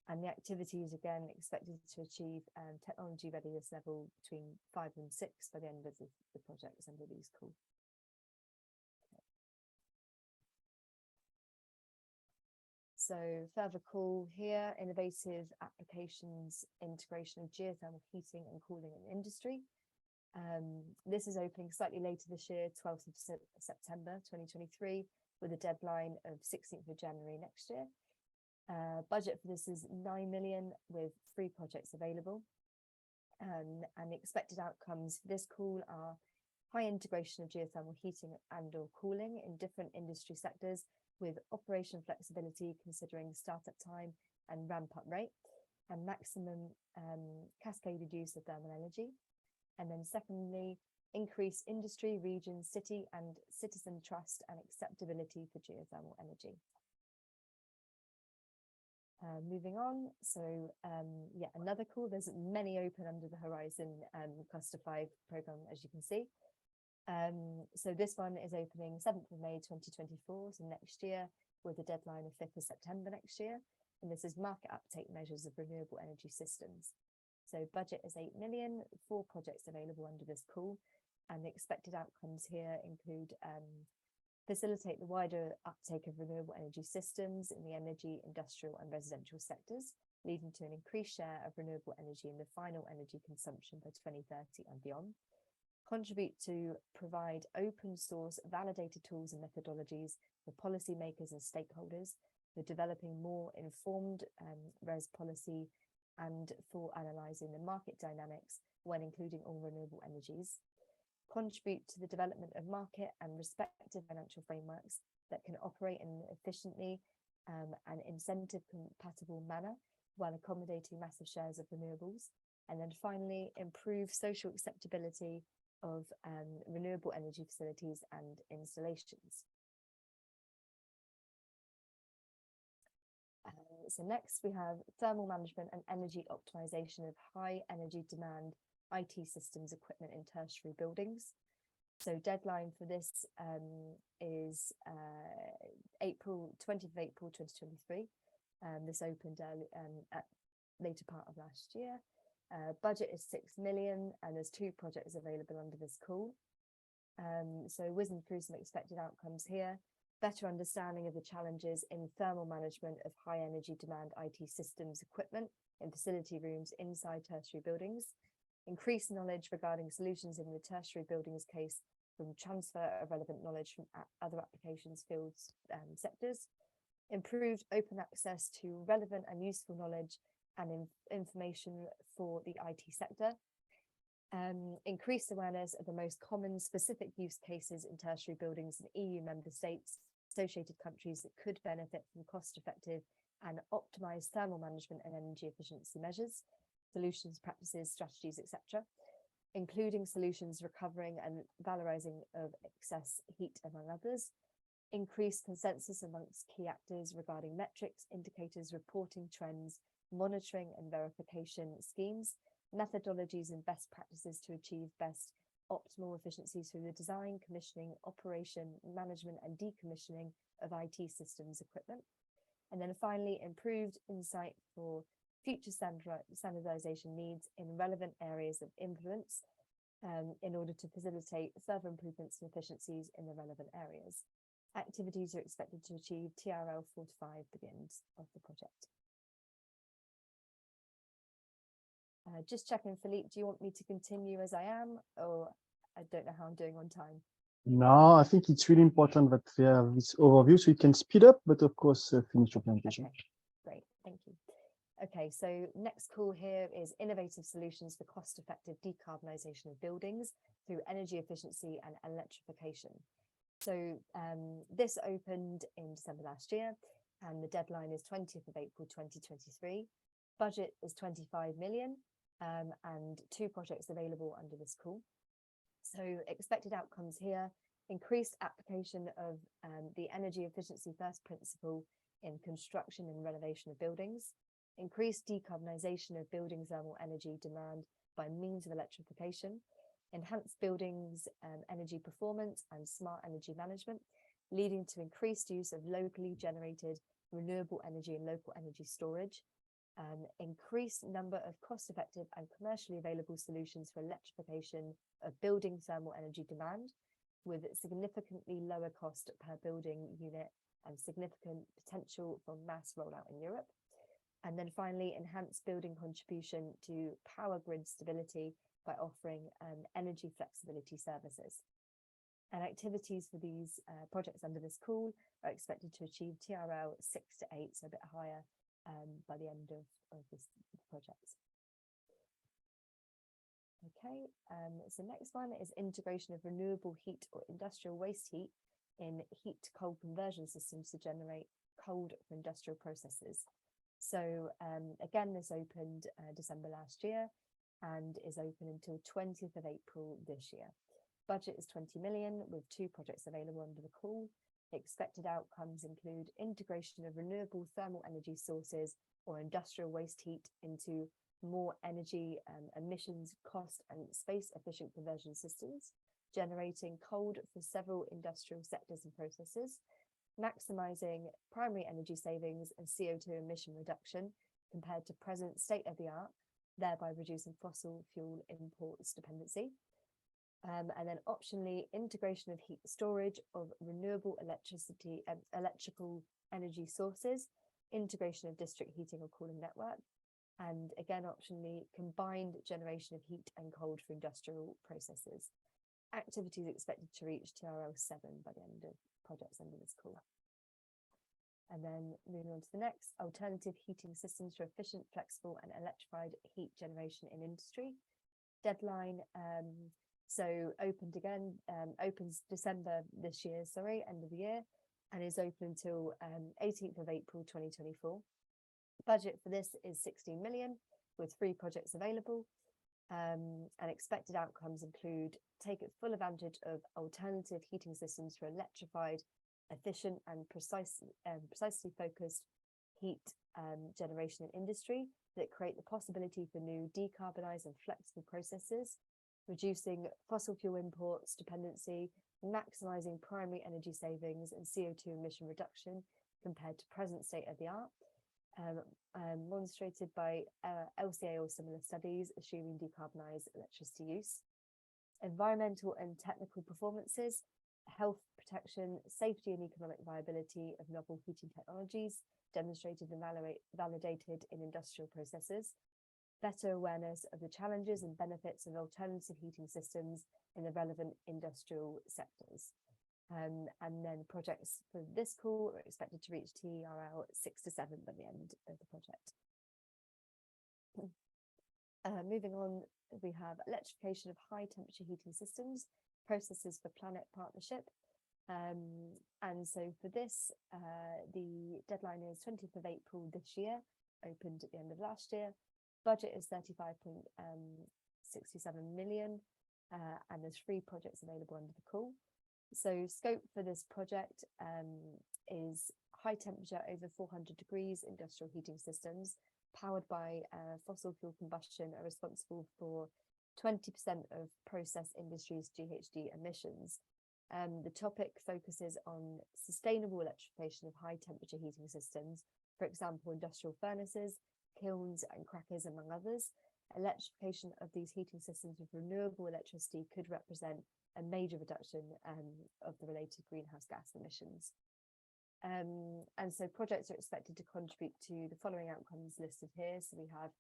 And the activities again expected to achieve technology readiness level between 5 and 6 by the end of the projects under these calls. So further call here, innovative applications, integration of geothermal heating and cooling in industry. This is opening slightly later this year, 12th of September 2023, with a deadline of 16th of January next year. Budget for this is 9 million with 3 projects available. And the expected outcomes for this call are high integration of geothermal heating and or cooling in different industry sectors with operation flexibility considering startup time and ramp up rate, and maximum cascaded use of thermal energy. And then secondly, increase industry, region, city and citizen trust and acceptability for geothermal energy. Moving on, so yeah, another call. There's many open under the horizon cluster 5 program, as you can see. So this one is opening 7th of May 2024, so next year, with a deadline of 5th of September next year. And this is market uptake measures of renewable energy systems. So budget is 8 million, 4 projects available under this call, and the expected outcomes here include facilitate the wider uptake of renewable energy systems in the energy, industrial and residential sectors, leading to an increased share of renewable energy in the final energy consumption by 2030 and beyond. Contribute to provide open source validated tools and methodologies for policymakers and stakeholders for developing more informed RES policy and for analysing the market dynamics when including all renewable energies. Contribute to the development of market and respective financial frameworks that can operate in an efficiently and incentive compatible manner while accommodating massive shares of renewables. And then finally, improve social acceptability of renewable energy facilities and installations. So next we have thermal management and energy optimization of high energy demand IT systems equipment in tertiary buildings. So deadline for this is 20th of April 2023. This opened at later part of last year. Budget is 6 million and there's 2 projects available under this call. So whizzing through some expected outcomes here. Better understanding of the challenges in thermal management of high energy demand IT systems equipment in facility rooms inside tertiary buildings. Increased knowledge regarding solutions in the tertiary buildings case from transfer of relevant knowledge from other applications, fields, sectors. Improved open access to relevant and useful knowledge and information for the IT sector. Increased awareness of the most common specific use cases in tertiary buildings in EU member states associated countries that could benefit from cost-effective and optimized thermal management and energy efficiency measures, solutions, practices, strategies, etc., including solutions recovering and valorizing of excess heat, among others, increased consensus amongst key actors regarding metrics, indicators, reporting trends, monitoring and verification schemes, methodologies and best practices to achieve best optimal efficiencies through the design, commissioning, operation, management and decommissioning of IT systems equipment. And then finally, improved insight for future standardization needs in relevant areas of influence in order to facilitate further improvements and efficiencies in the relevant areas. Activities are expected to achieve TRL 4 to 5 by the end of the project. Just checking, Philippe, do you want me to continue as I am, or I don't know how I'm doing on time? No, I think it's really important that we have this overview so you can speed up, but of course, finish your presentation. Okay, great, thank you. Okay, so next call here is innovative solutions for cost-effective decarbonisation of buildings through energy efficiency and electrification. So this opened in December last year, and the deadline is 20th of April 2023. Budget is 25 million, and 2 projects available under this call. So expected outcomes here: increased application of the energy efficiency first principle in construction and renovation of buildings, increased decarbonisation of building thermal energy demand by means of electrification, enhanced buildings energy performance and smart energy management, leading to increased use of locally generated renewable energy and local energy storage, increased number of cost-effective and commercially available solutions for electrification of building thermal energy demand, with significantly lower cost per building unit and significant potential for mass rollout in Europe. And then finally, enhanced building contribution to power grid stability by offering energy flexibility services. And activities for these projects under this call are expected to achieve TRL 6 to 8, so a bit higher by the end of this project. Okay, so next one is integration of renewable heat or industrial waste heat in heat to cold conversion systems to generate cold for industrial processes. So again, this opened December last year and is open until 20th of April this year. Budget is 20 million with 2 projects available under the call. Expected outcomes include integration of renewable thermal energy sources or industrial waste heat into more energy emissions, cost and space efficient conversion systems, generating cold for several industrial sectors and processes, maximizing primary energy savings and CO2 emission reduction compared to present state-of-the-art, thereby reducing fossil fuel imports dependency. And then optionally, integration of heat storage of renewable electricity and electrical energy sources, integration of district heating or cooling network, and again, optionally, combined generation of heat and cold for industrial processes. Activities expected to reach TRL 7 by the end of projects under this call. And then moving on to the next, alternative heating systems for efficient, flexible and electrified heat generation in industry. Deadline, so opened again, opens December this year, end of the year, and is open until 18th of April 2024. Budget for this is 16 million with 3 projects available. And expected outcomes include take full advantage of alternative heating systems for electrified, efficient and precisely focused heat generation in industry that create the possibility for new decarbonised and flexible processes, reducing fossil fuel imports dependency, maximising primary energy savings and CO2 emission reduction compared to present state of the art, demonstrated by LCA or similar studies assuming decarbonised electricity use, environmental and technical performances, health protection, safety and economic viability of novel heating technologies demonstrated and validated in industrial processes, better awareness of the challenges and benefits of alternative heating systems in the relevant industrial sectors. And then projects for this call are expected to reach TRL 6 to 7 by the end of the project. Moving on, we have electrification of high temperature heating systems, processes for Planet Partnership. And so for this, the deadline is 20th of April this year, opened at the end of last year. Budget is 35.67 million, and there's 3 projects available under the call. So scope for this project is high temperature over 400 degrees industrial heating systems powered by fossil fuel combustion are responsible for 20% of process industry's GHG emissions. The topic focuses on sustainable electrification of high temperature heating systems, for example, industrial furnaces, kilns and crackers, among others. Electrification of these heating systems with renewable electricity could represent a major reduction of the related greenhouse gas emissions. And so projects are expected to contribute to the following outcomes listed here. So we have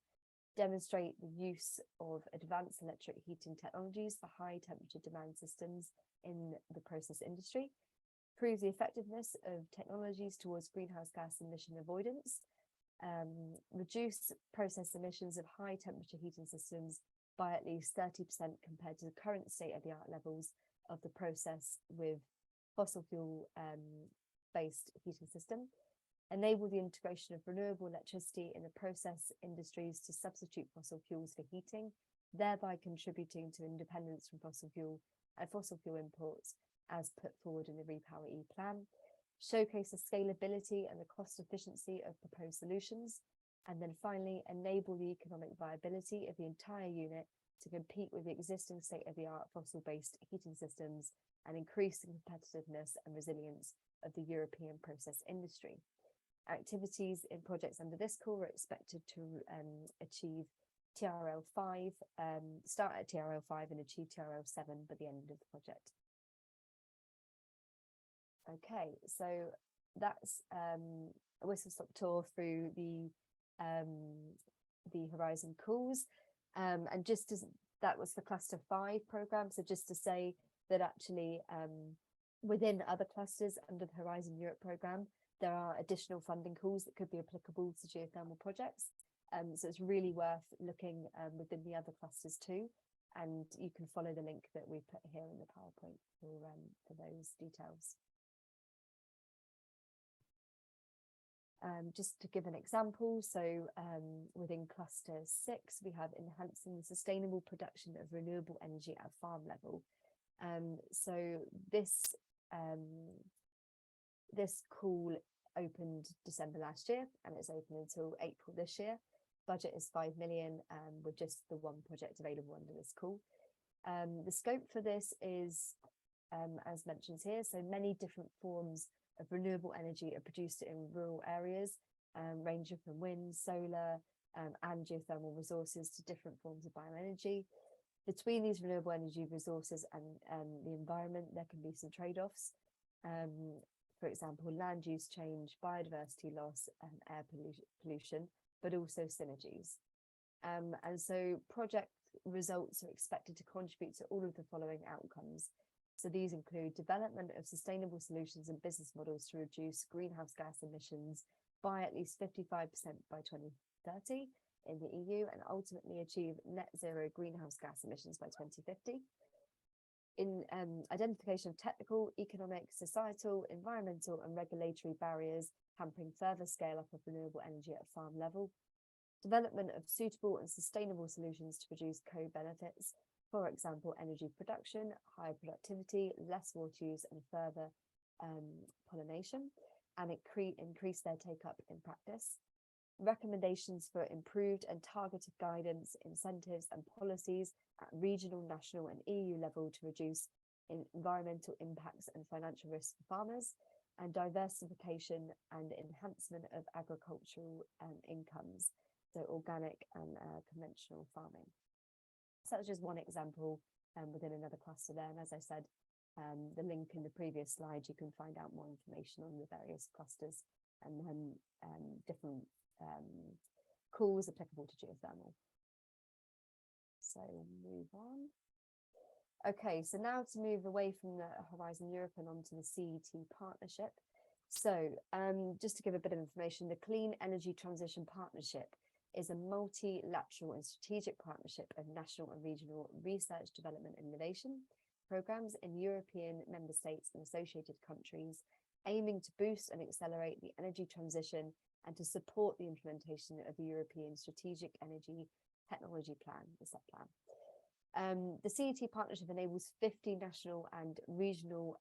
demonstrate the use of advanced electric heating technologies for high temperature demand systems in the process industry, prove the effectiveness of technologies towards greenhouse gas emission avoidance, reduce process emissions of high temperature heating systems by at least 30% compared to the current state-of-the-art levels of the process with fossil fuel based heating system, enable the integration of renewable electricity in the process industries to substitute fossil fuels for heating, thereby contributing to independence from fossil fuel imports as put forward in the REPowerEU plan, showcase the scalability and the cost efficiency of proposed solutions, and then finally enable the economic viability of the entire unit to compete with the existing state-of-the-art fossil-based heating systems and increase the competitiveness and resilience of the European process industry. Activities in projects under this call are expected to achieve TRL 5, start at TRL 5 and achieve TRL 7 by the end of the project. Okay, so that's a whistle-stop tour through the Horizon calls, and just as that was the Cluster 5 program. So just to say that actually within other clusters under the Horizon Europe program, there are additional funding calls that could be applicable to geothermal projects. So it's really worth looking within the other clusters too, and you can follow the link that we put here in the PowerPoint for those details. Just to give an example, so within cluster 6, we have enhancing the sustainable production of renewable energy at farm level. So this call opened December last year, and it's open until April this year. Budget is 5 million, with just the one project available under this call. The scope for this is, as mentioned here, so many different forms of renewable energy are produced in rural areas, ranging from wind, solar, and geothermal resources to different forms of bioenergy. Between these renewable energy resources and the environment, there can be some trade-offs. For example, land use change, biodiversity loss, and air pollution, but also synergies. And so project results are expected to contribute to all of the following outcomes. So these include development of sustainable solutions and business models to reduce greenhouse gas emissions by at least 55% by 2030 in the EU, and ultimately achieve net zero greenhouse gas emissions by 2050. In identification of technical, economic, societal, environmental and regulatory barriers hampering further scale up of renewable energy at farm level. Development of suitable and sustainable solutions to produce co-benefits, for example, energy production, higher productivity, less water use and further pollination, and increase their take-up in practice. Recommendations for improved and targeted guidance, incentives and policies at regional, national and EU level to reduce environmental impacts and financial risks for farmers, and diversification and enhancement of agricultural incomes, so organic and conventional farming. So that's just one example within another cluster there, and as I said, the link in the previous slide, you can find out more information on the various clusters and then different calls applicable to geothermal. So move on. Okay, so now to move away from the Horizon Europe and onto the CET partnership. So just to give a bit of information, the Clean Energy Transition Partnership is a multilateral and strategic partnership of national and regional research, development and innovation programs in European member states and associated countries, aiming to boost and accelerate the energy transition and to support the implementation of the European Strategic Energy Technology Plan, the SET plan. The CET partnership enables 50 national and regional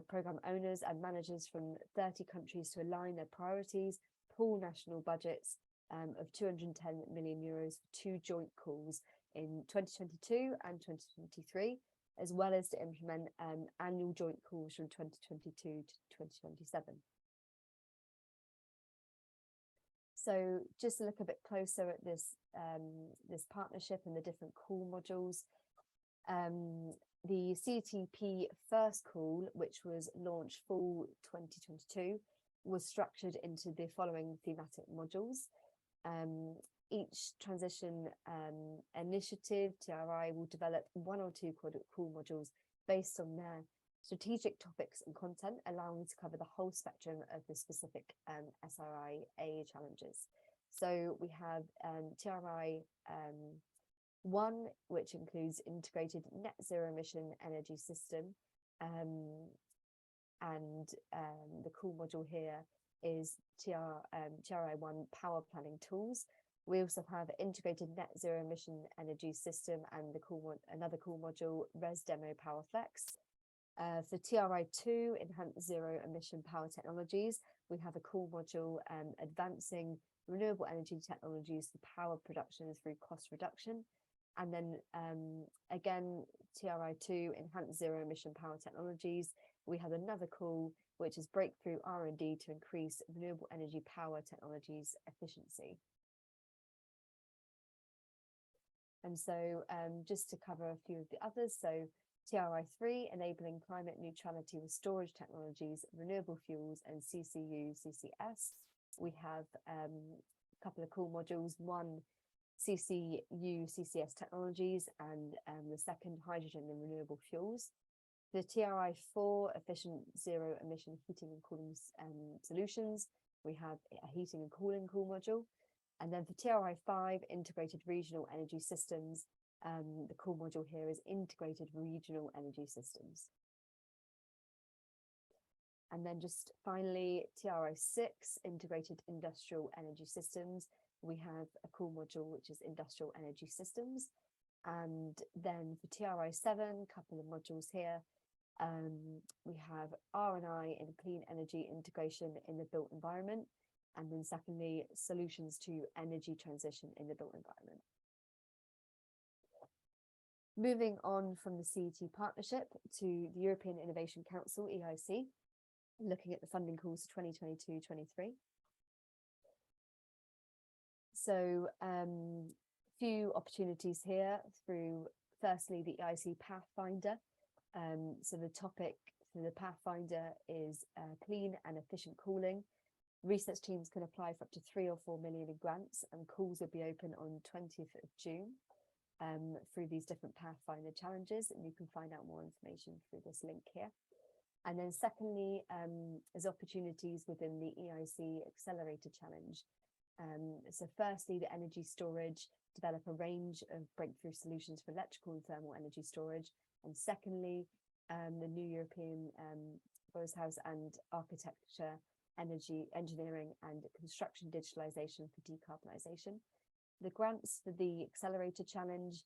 program owners and managers from 30 countries to align their priorities, pool national budgets of 210 million euros for 2 joint calls in 2022 and 2023, as well as to implement annual joint calls from 2022 to 2027. So just to look a bit closer at this this partnership and the different call modules. The CTP first call, which was launched fall 2022, was structured into the following thematic modules. Each transition initiative, TRI, will develop 1 or 2 call modules based on their strategic topics and content, allowing to cover the whole spectrum of the specific SRI-A challenges. So we have TRI 1, which includes integrated net zero emission energy system, and the call module here is TRI 1 power planning tools. We also have integrated net zero emission energy system and the another call module, Res Demo Power Flex. For TRI 2, enhanced zero emission power technologies, we have a call module advancing renewable energy technologies for power production through cost reduction. And then again, TRI 2, enhanced zero emission power technologies, we have another call which is breakthrough R&D to increase renewable energy power technologies efficiency. And so just to cover a few of the others, so TRI 3, enabling climate neutrality with storage technologies, renewable fuels, and CCU, CCS. We have a couple of cool modules, 1, CCU, CCS technologies, and the second, hydrogen and renewable fuels. The TRI 4, efficient zero emission heating and cooling solutions. We have a heating and cooling cool module. And then for TRI 5, integrated regional energy systems, the core module here is integrated regional energy systems. And then just finally, TRI 6, integrated industrial energy systems. We have a core module which is industrial energy systems. And then for TRI 7, a couple of modules here. We have R&I and clean energy integration in the built environment. And then secondly, solutions to energy transition in the built environment. Moving on from the CET partnership to the European Innovation Council, EIC, looking at the funding calls for 2022-23. So few opportunities here through, firstly, the EIC Pathfinder. So the topic for the Pathfinder is clean and efficient cooling. Research teams can apply for up to 3 or 4 million in grants, and calls will be open on 20th of June through these different Pathfinder challenges, and you can find out more information through this link here. And then secondly, there's opportunities within the EIC Accelerator Challenge. So firstly, the energy storage, develop a range of breakthrough solutions for electrical and thermal energy storage. And secondly, the new European Bauhaus and Architecture, Energy, Engineering and Construction Digitalization for Decarbonisation. The grants for the Accelerator Challenge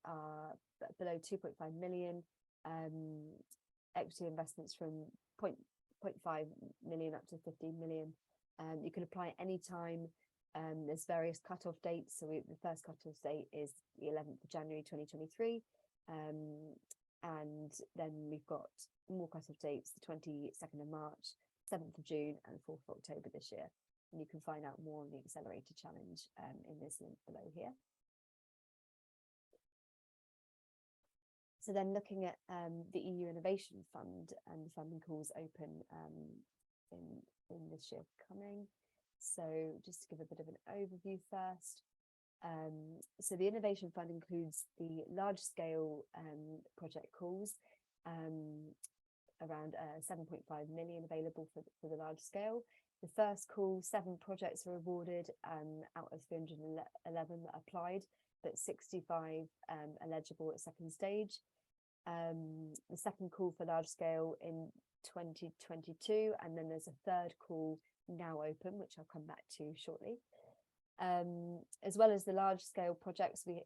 are below 2.5 million, equity investments from 0.5 million up to 15 million. You can apply at any time. There's various cutoff dates. So the first cutoff date is the 11th of January 2023. And then we've got more cutoff dates, the 22nd of March, 7th of June and 4th of October this year. And you can find out more on the Accelerator Challenge in this link below here. So then looking at the EU Innovation Fund, and the funding calls open in this year coming. So just to give a bit of an overview first. So the Innovation Fund includes the large scale project calls, around 7.5 million available for the large scale. The first call, 7 projects were awarded out of 311 that applied. but 65 eligible at second stage. The second call for large scale in 2022, and then there's a third call now open, which I'll come back to shortly. As well as the large scale projects we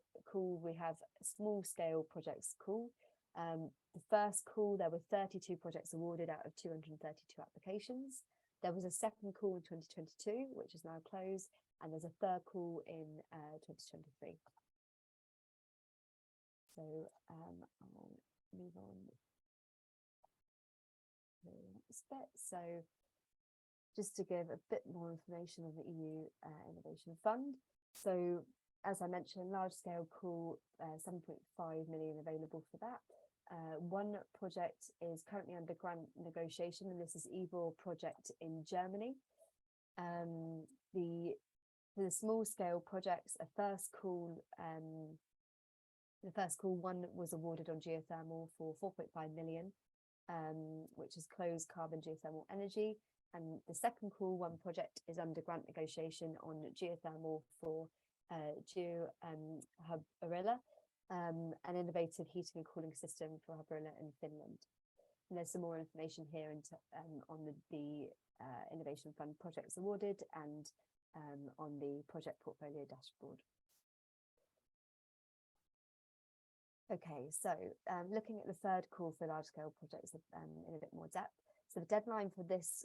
have small scale projects call. The first call, there were 32 projects awarded out of 232 applications. There was a second call in 2022, which is now closed, and there's a third call in 2023. So I'll move on to the next bit. So just to give a bit more information on the EU Innovation Fund. So as I mentioned, large scale call, 7.5 million available for that. One project is currently under grant negotiation, and this is EVOR project in Germany. The small scale projects, the first call one was awarded on geothermal for 4.5 million, which is closed carbon geothermal energy. And the second call one project is under grant negotiation on geothermal for Geothermal, an innovative heating and cooling system for Habrilla in Finland. And there's some more information here on the Innovation Fund projects awarded and on the project portfolio dashboard. Okay, so looking at the third call for large scale projects in a bit more depth. So the deadline for this,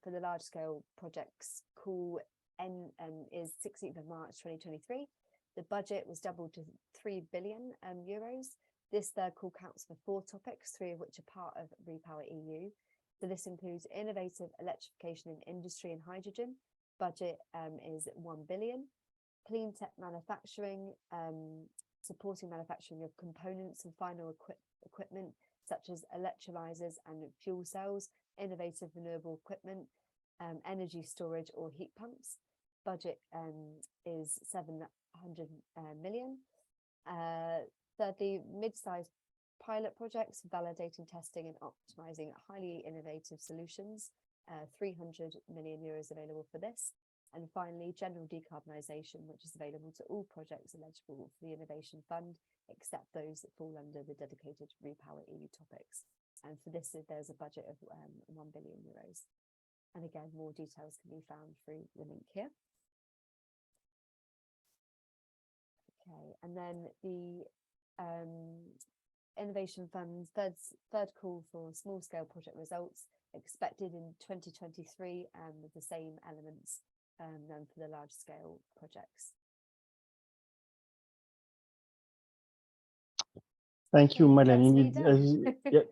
for the large scale projects call is 16th of March 2023. The budget was doubled to 3 billion euros. This third call counts for 4 topics, 3 of which are part of Repower EU. So this includes innovative electrification in industry and hydrogen. Budget is 1 billion. Clean tech manufacturing, supporting manufacturing of components and final equipment such as electrolyzers and fuel cells, innovative renewable equipment, energy storage or heat pumps. Budget is 700 million. Thirdly, mid-sized pilot projects, validating, testing and optimizing highly innovative solutions. 300 million euros available for this. And finally, general decarbonisation, which is available to all projects eligible for the Innovation Fund, except those that fall under the dedicated Repower EU topics. And for this, there's a budget of 1 billion euros. And again, more details can be found through the link here. Okay, and then the Innovation Fund's third call for small scale project results expected in 2023, with the same elements than for the large scale projects. Thank you, Madeleine. Yeah,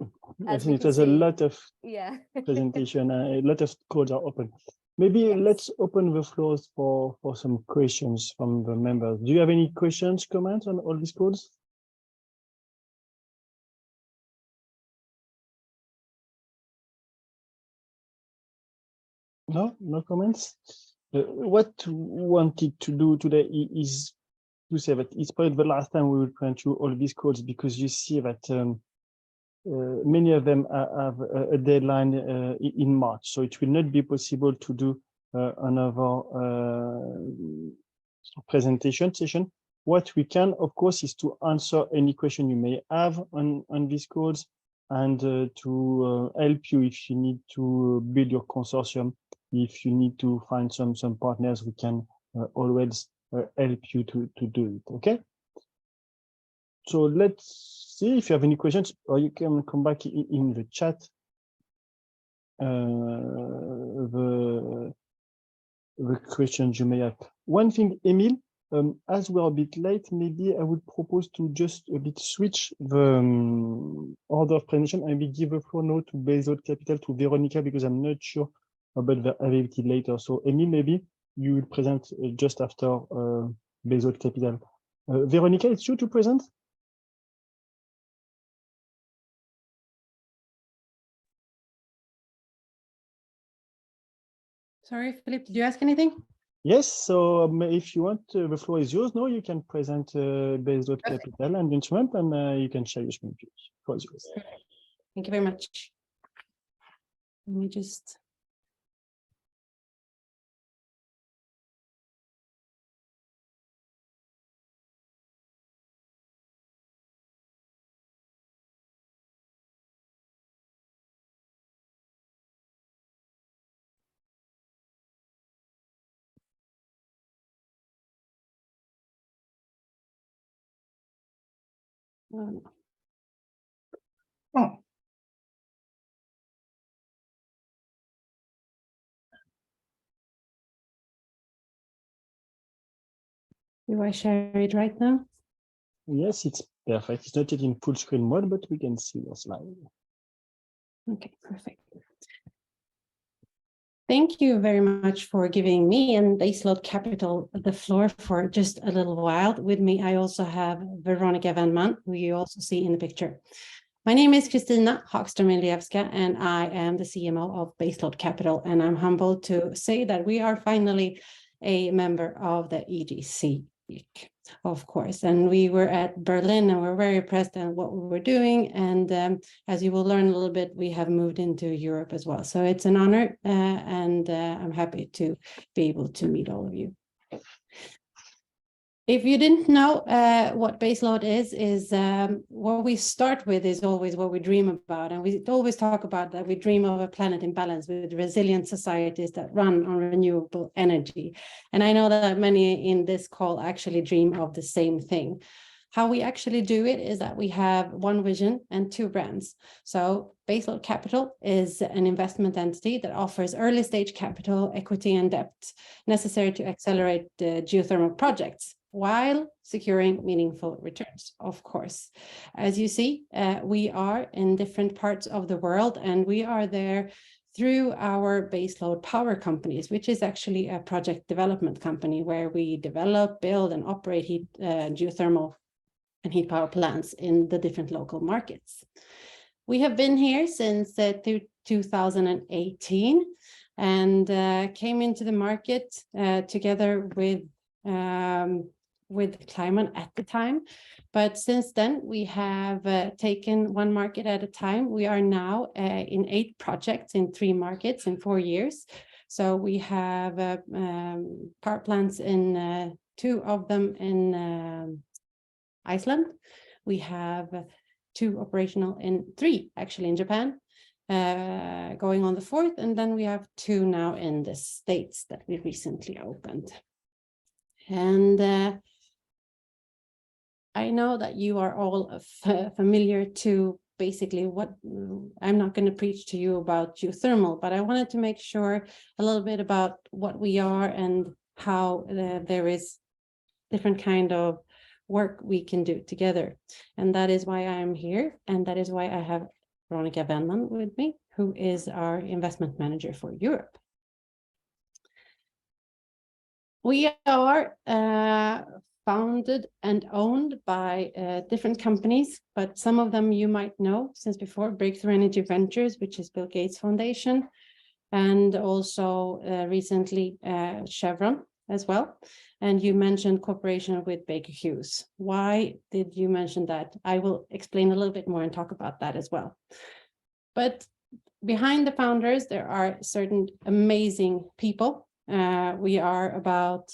I think it was a lot of presentation. A lot of codes are open. Maybe let's open the floors for some questions from the members. Do you have any questions, comments on all these codes? No, no comments. What we wanted to do today is to say that it's probably the last time we will present you all these codes, because you see that many of them have a deadline in March, so it will not be possible to do another presentation session. What we can, of course, is to answer any question you may have on these codes, and to help you if you need to build your consortium. If you need to find some partners, we can always help you to do it. Okay. So let's see if you have any questions, or you can come back in the chat. The questions you may have. One thing, Emile, as we're a bit late, maybe I would propose to just a bit switch the order of presentation, and we give the floor now to Baseload Capital, to Veronica, because I'm not sure about the availability later. So Emile, maybe you will present just after Baseload Capital. Veronica, it's you to present? Sorry, Philippe, did you ask anything? Yes, so if you want, the floor is yours. No, you can present Baseload Capital and instrument, and you can share your screen. Floor is yours. Thank you very much. Let me just no. Oh, Do I share it right now? Yes, it's perfect. It's not yet in full screen mode, but we can see your slide. Okay, perfect. Thank you very much for giving me and Baseload Capital the floor for just a little while. With me, I also have Veronica Venman, who you also see in the picture. My name is Kristina Hagström-Miliewska, and I am the CMO of Baseload Capital, and I'm humbled to say that we are finally a member of the EGEC, of course. And we were at Berlin, and we're very impressed at what we were doing. And as you will learn a little bit, we have moved into Europe as well. So it's an honor, and I'm happy to be able to meet all of you. If you didn't know what baseload is what we start with is always what we dream about. And we always talk about that we dream of a planet in balance with resilient societies that run on renewable energy. And I know that many in this call actually dream of the same thing. How we actually do it is that we have one vision and two brands. So Baseload Capital is an investment entity that offers early stage capital, equity, and debt necessary to accelerate the geothermal projects, while securing meaningful returns, of course. As you see, we are in different parts of the world, and we are there through our baseload power companies, which is actually a project development company where we develop, build, and operate geothermal and heat power plants in the different local markets. We have been here since 2018 and came into the market together with Climate at the time. But since then, we have taken one market at a time. We are now in 8 projects in 3 markets in 4 years. So we have power plants in 2 of them in Iceland. We have 2 operational in 3 actually in Japan, going on the 4th, and then we have 2 now in the States that we recently opened. And I know that you are all familiar to basically what I'm not going to preach to you about geothermal, but I wanted to make sure a little bit about what we are and how there is different kind of work we can do together. And that is why I am here. And that is why I have Veronica Venman with me, who is our investment manager for Europe. We are founded and owned by different companies, but some of them you might know since before: Breakthrough Energy Ventures, which is Bill Gates Foundation, and also recently Chevron as well. And you mentioned cooperation with Baker Hughes. Why did you mention that? I will explain a little bit more and talk about that as well. But behind the founders, there are certain amazing people. We are about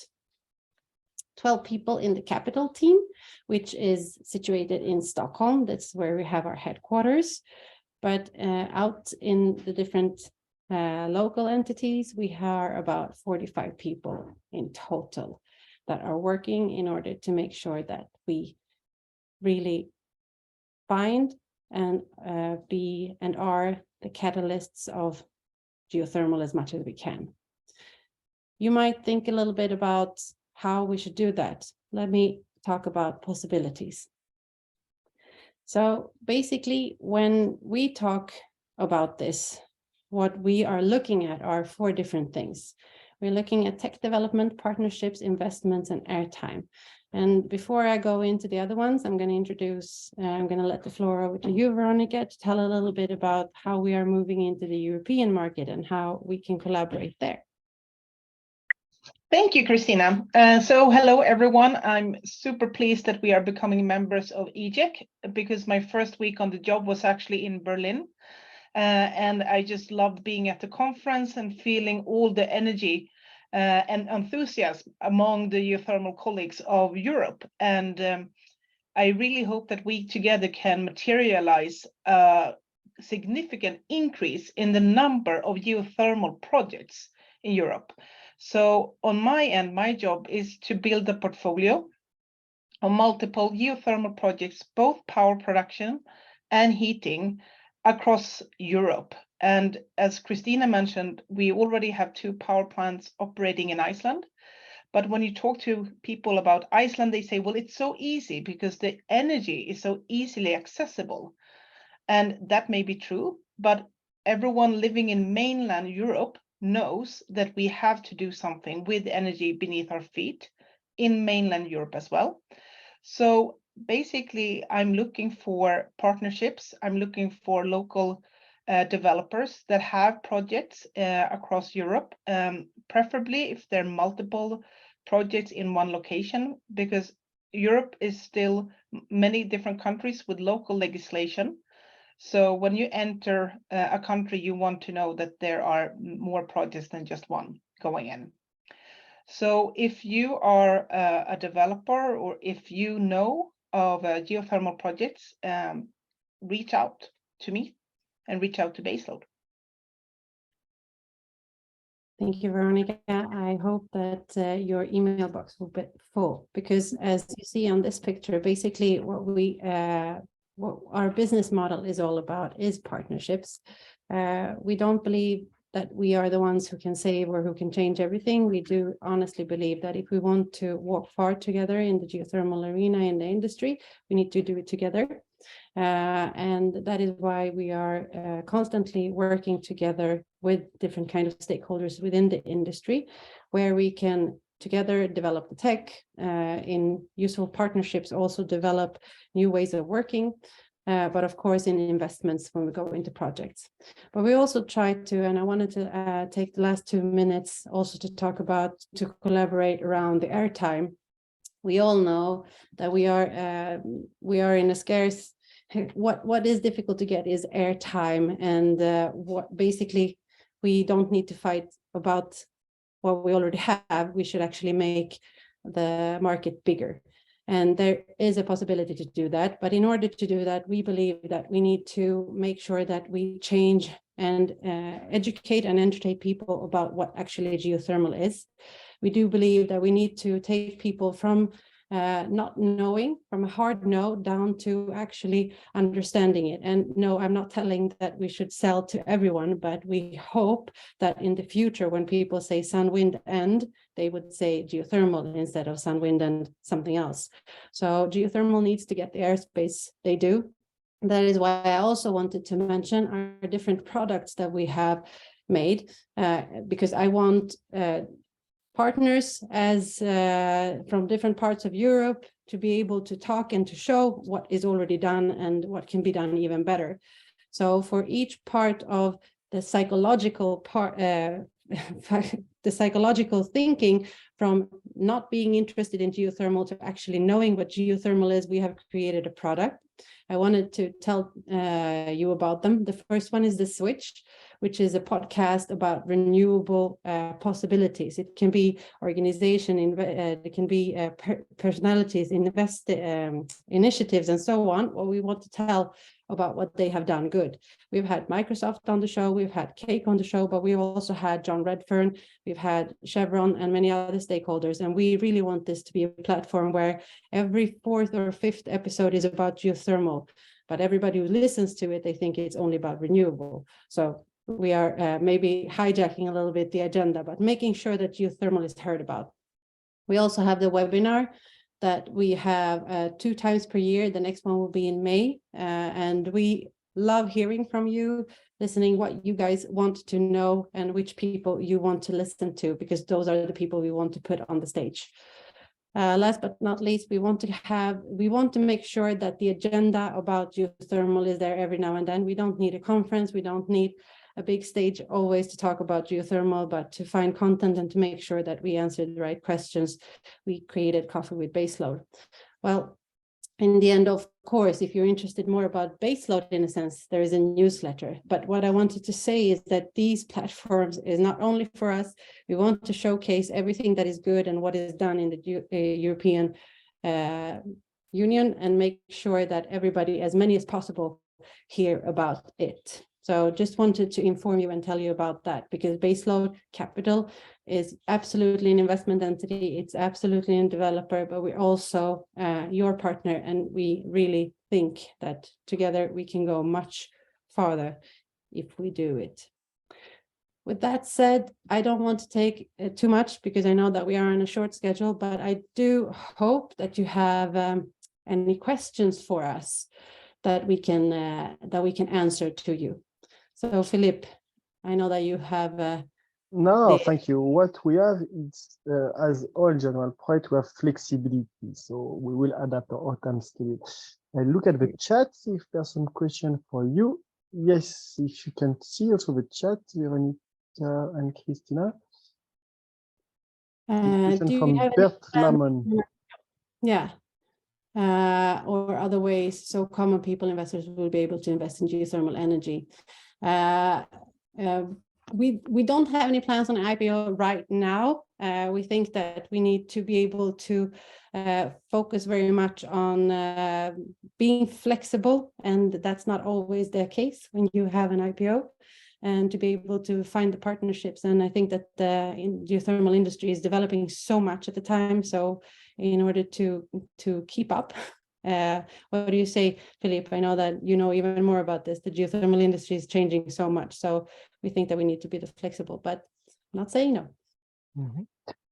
12 people in the capital team, which is situated in Stockholm. That's where we have our headquarters. But out in the different local entities, we are about 45 people in total that are working in order to make sure that we really find and be and are the catalysts of geothermal as much as we can. You might think a little bit about how we should do that. Let me talk about possibilities. So basically, when we talk about this, what we are looking at are 4 different things. We're looking at tech development, partnerships, investments, and airtime. And before I go into the other ones, I'm going to let the floor over to you, Veronica, to tell a little bit about how we are moving into the European market and how we can collaborate there. thank you, Kristina. So hello, everyone. I'm super pleased that we are becoming members of EGEC, because my first week on the job was actually in Berlin. And I just loved being at the conference and feeling all the energy and enthusiasm among the geothermal colleagues of Europe. And I really hope that we together can materialize a significant increase in the number of geothermal projects in Europe. So on my end, my job is to build a portfolio on multiple geothermal projects, both power production and heating across Europe. And as Christina mentioned, we already have 2 power plants operating in Iceland. But when you talk to people about Iceland, they say, well, it's so easy because the energy is so easily accessible. And that may be true, but everyone living in mainland Europe knows that we have to do something with energy beneath our feet in mainland Europe as well. So basically, I'm looking for partnerships. I'm looking for local developers that have projects across Europe, preferably if there are multiple projects in one location, because Europe is still many different countries with local legislation. So when you enter a country, you want to know that there are more projects than just one going in. So if you are a developer, or if you know of geothermal projects, reach out to me and reach out to Baseload. Thank you, Veronica. I hope that your email box will be full, because as you see on this picture, basically what our business model is all about is partnerships. We don't believe that we are the ones who can save or who can change everything. We do honestly believe that if we want to walk far together in the geothermal arena, in the industry, we need to do it together. And that is why we are constantly working together with different kind of stakeholders within the industry, where we can together develop the tech, in useful partnerships, also develop new ways of working, but of course in investments when we go into projects. But we also try to, and I wanted to take the last 2 minutes also to talk about, to collaborate around the airtime. We all know that we are in a scarce, what is difficult to get is airtime, and what basically we don't need to fight about what we already have. We should actually make the market bigger. And there is a possibility to do that. But in order to do that, we believe that we need to make sure that we change and educate and entertain people about what actually geothermal is. We do believe that we need to take people from not knowing, from a hard no, down to actually understanding it. And no, I'm not telling that we should sell to everyone, but we hope that in the future, when people say sun, wind, and they would say geothermal instead of sun, wind, and something else. So geothermal needs to get the airspace they do. That is why I also wanted to mention our different products that we have made, because I want partners as from different parts of Europe to be able to talk and to show what is already done and what can be done even better. So for each part of the psychological part, the psychological thinking, from not being interested in geothermal to actually knowing what geothermal is, we have created a product. I wanted to tell you about them. The first one is The Switch, which is a podcast about renewable possibilities. It can be organization, it can be personalities, initiatives, and so on. What we want to tell about what they have done good. We've had Microsoft on the show, we've had Cake on the show, but we've also had John Redfern, we've had Chevron and many other stakeholders. And we really want this to be a platform where every 4th or 5th episode is about geothermal, but everybody who listens to it, they think it's only about renewable. So we are maybe hijacking a little bit the agenda, but making sure that geothermal is heard about. We also have the webinar that we have 2 times per year. The next one will be in May. And we love hearing from you, listening what you guys want to know and which people you want to listen to, because those are the people we want to put on the stage. Last but not least, we want to make sure that the agenda about geothermal is there every now and then. We don't need a conference. We don't need a big stage always to talk about geothermal, but to find content and to make sure that we answer the right questions, we created Coffee with Baseload. Well, in the end, of course, if you're interested more about Baseload, in a sense, there is a newsletter. But what I wanted to say is that these platforms is not only for us. We want to showcase everything that is good and what is done in the European Union, and make sure that everybody, as many as possible, hear about it. So just wanted to inform you and tell you about that, because Baseload Capital is absolutely an investment entity. It's absolutely a developer, but we're also your partner, and we really think that together we can go much farther if we do it. With that said, I don't want to take too much because I know that we are on a short schedule, but I do hope that you have any questions for us that we can answer to you. So Philippe, I know that you have No, thank you. What we have is, as all general project, we have flexibility. So we will adapt our time schedule. I look at the chat, if there's some question for you. Yes, if you can see also the chat, Veronica and Christina. do you From have Bert any Lamon. Yeah. Or other ways so common people, investors will be able to invest in geothermal energy. We don't have any plans on IPO right now. We think that we need to be able to focus very much on being flexible, and that's not always the case when you have an IPO, and to be able to find the partnerships. And I think that the geothermal industry is developing so much at the time. So in order to keep up, what do you say, Philippe? I know that you know even more about this. The geothermal industry is changing so much. So we think that we need to be flexible, but I'm not saying no. Mm-hmm.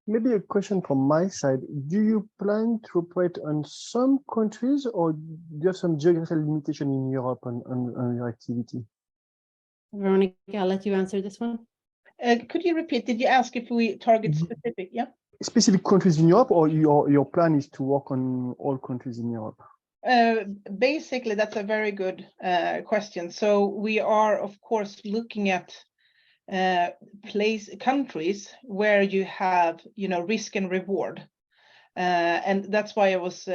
Maybe a question from my side. Do you plan to operate on some countries, or do you have some geographical limitation in Europe on your activity? Veronica, I'll let you answer this one. Could you repeat? Did you ask if we target specific? Yeah. Specific countries in Europe, or your plan is to work on all countries in Europe? Basically, that's a very good question. So we are, of course, looking at countries where you have, risk and reward. And that's why I was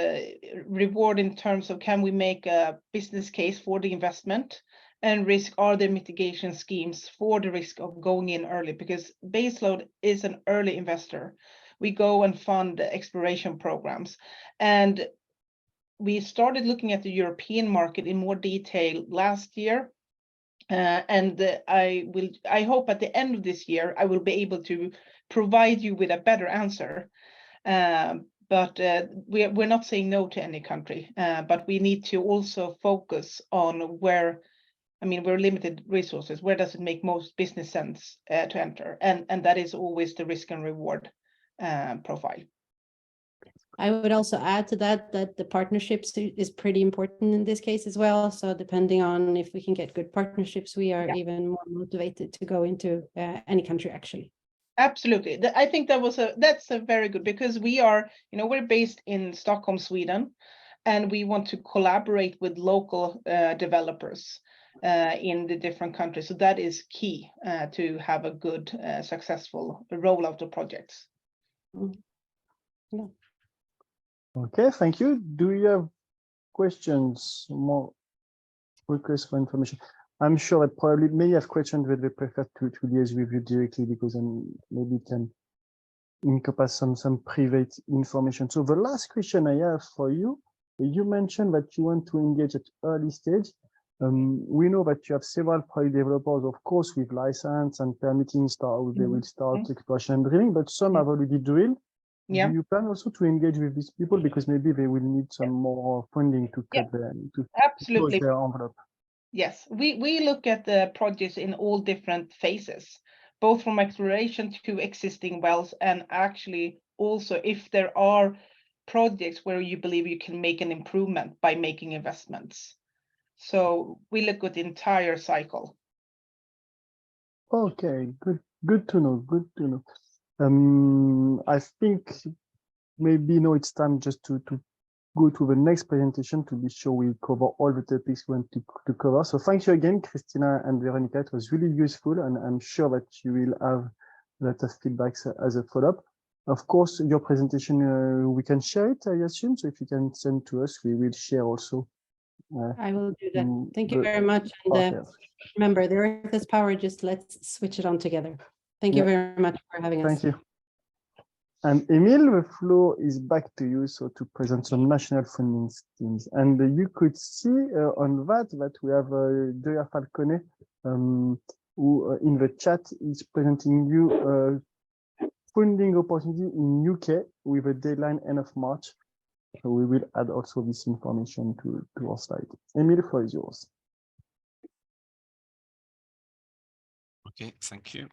reward in terms of, can we make a business case for the investment, and risk, are there mitigation schemes for the risk of going in early? Because Baseload is an early investor. We go and fund exploration programs. And we started looking at the European market in more detail last year. And I hope at the end of this year, I will be able to provide you with a better answer. But we're not saying no to any country, but we need to also focus on where, we're limited resources. Where does it make most business sense to enter? And that is always the risk and reward profile. I would also add to that the partnerships is pretty important in this case as well. So depending on if we can get good partnerships, we are even more motivated to go into any country actually. Absolutely. I think that's a very good, because we are, we're based in Stockholm, Sweden, and we want to collaborate with local developers in the different countries. So that is key to have a good, successful rollout of projects. Yeah. Okay, thank you. Do you have questions, more requests for information? I'm sure that probably many have questions that they prefer to liaise with you directly, because then maybe it can encompass some private information. So the last question I have for you, you mentioned that you want to engage at early stage. We know that you have several project developers, of course, with license and permitting they will start exploration and drilling, but some have already drilled. Yeah. Do you plan also to engage with these people, because maybe they will need some more funding to cut to Absolutely. close their envelope? Yes, we look at the projects in all different phases, both from exploration to existing wells, and actually also if there are projects where you believe you can make an improvement by making investments. So we look at the entire cycle. Okay, good to know. Good to know. I think maybe now it's time just to go to the next presentation to be sure we cover all the topics we want to cover. So thank you again, Christina and Veronica. It was really useful, and I'm sure that you will have a lot of feedbacks as a follow-up. Of course, your presentation, we can share it, I assume. So if you can send to us, we will share also. I will do that. Thank you very much. And remember, the earth is power, just let's switch it on together. Thank you very much for having us. Thank you. And Emil, the floor is back to you, so to present some national funding schemes. And you could see on that we have Gioia Falcone, who in the chat is presenting you funding opportunity in UK with a deadline end of March. So we will add also this information to our slide. Emile, the floor is yours. Okay, thank you.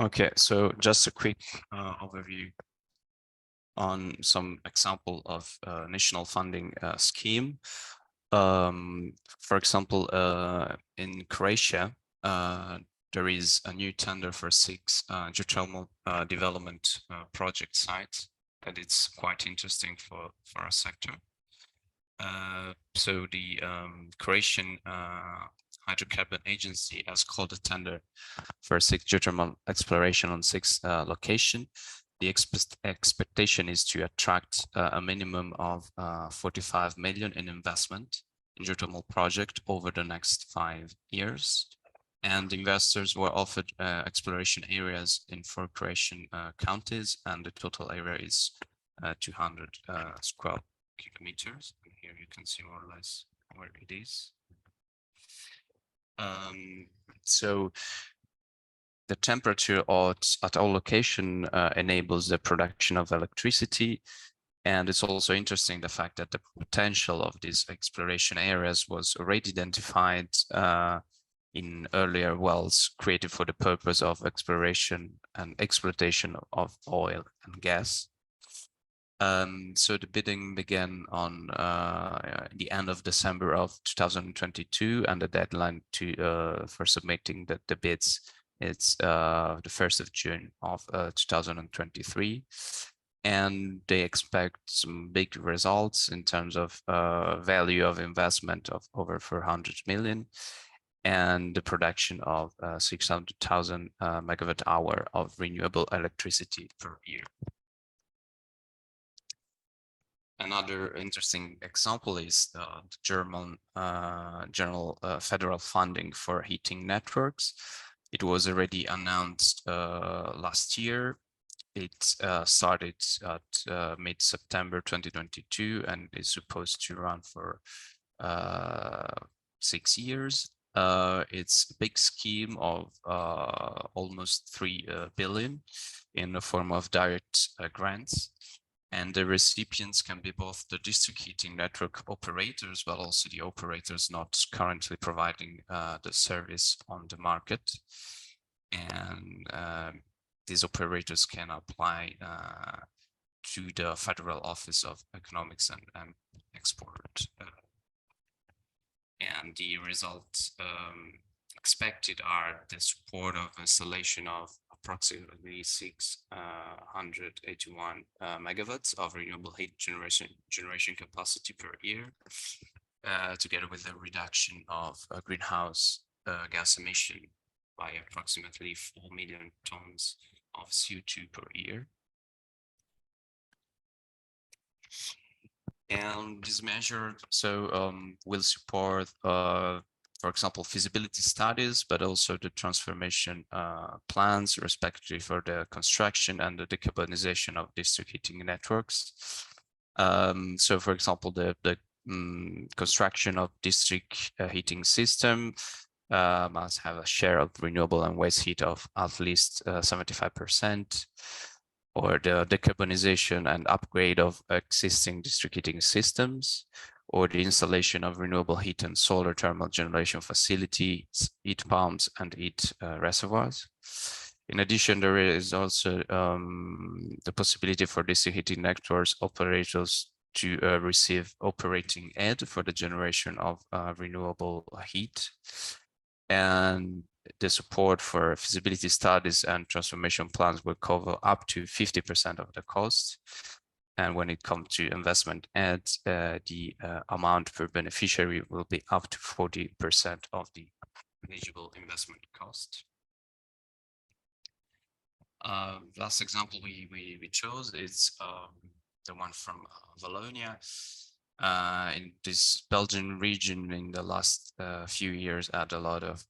Okay, so just a quick overview on some example of national funding scheme. For example, in Croatia, there is a new tender for 6 geothermal development project sites, and it's quite interesting for our sector. So the Croatian Hydrocarbon Agency has called a tender for 6 geothermal exploration on 6 locations. The expectation is to attract a minimum of 45 million in investment in geothermal project over the next 5 years. And investors were offered exploration areas in 4 Croatian counties, and the total area is 200 square kilometers. And here you can see more or less where it is. So the temperature at all location enables the production of electricity. And it's also interesting the fact that the potential of these exploration areas was already identified in earlier wells created for the purpose of exploration and exploitation of oil and gas. So the bidding began on the end of December of 2022, and the deadline for submitting the bids it's the 1st of June of 2023. And they expect some big results in terms of value of investment of over 400 million and the production of 600,000 megawatt hour of renewable electricity per year. Another interesting example is the German general federal funding for heating networks. It was already announced last year. It started at mid-September 2022 and is supposed to run for 6 years. It's a big scheme of almost 3 billion in the form of direct grants. And the recipients can be both the district heating network operators, but also the operators not currently providing the service on the market. And these operators can apply to the Federal Office of Economics and Export. And the results expected are the support of installation of approximately 681 megawatts of renewable heat generation capacity per year, together with a reduction of greenhouse gas emission by approximately 4 million tons of CO2 per year. And this measure will support for example, feasibility studies, but also the transformation plans, respectively, for the construction and the decarbonization of district heating networks. So, for example, the construction of district heating system must have a share of renewable and waste heat of at least 75%. Or the decarbonization and upgrade of existing district heating systems, or the installation of renewable heat and solar thermal generation facilities, heat pumps, and heat reservoirs. In addition, there is also the possibility for district heating networks operators to receive operating aid for the generation of renewable heat. And the support for feasibility studies and transformation plans will cover up to 50% of the cost. And when it comes to investment aid, the amount per beneficiary will be up to 40% of the eligible investment cost. Last example we chose is the one from Wallonia. in this Belgian region in the last few years had a lot of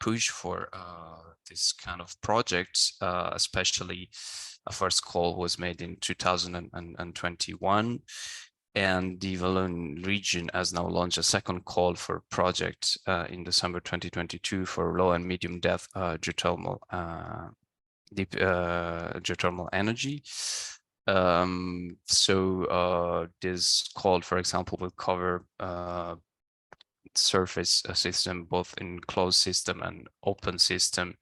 push for this kind of projects, especially a first call was made in 2021. And the Walloon region has now launched a second call for project in December 2022 for low and medium depth geothermal deep geothermal energy. This call, for example, will cover surface system, both in closed system and open system,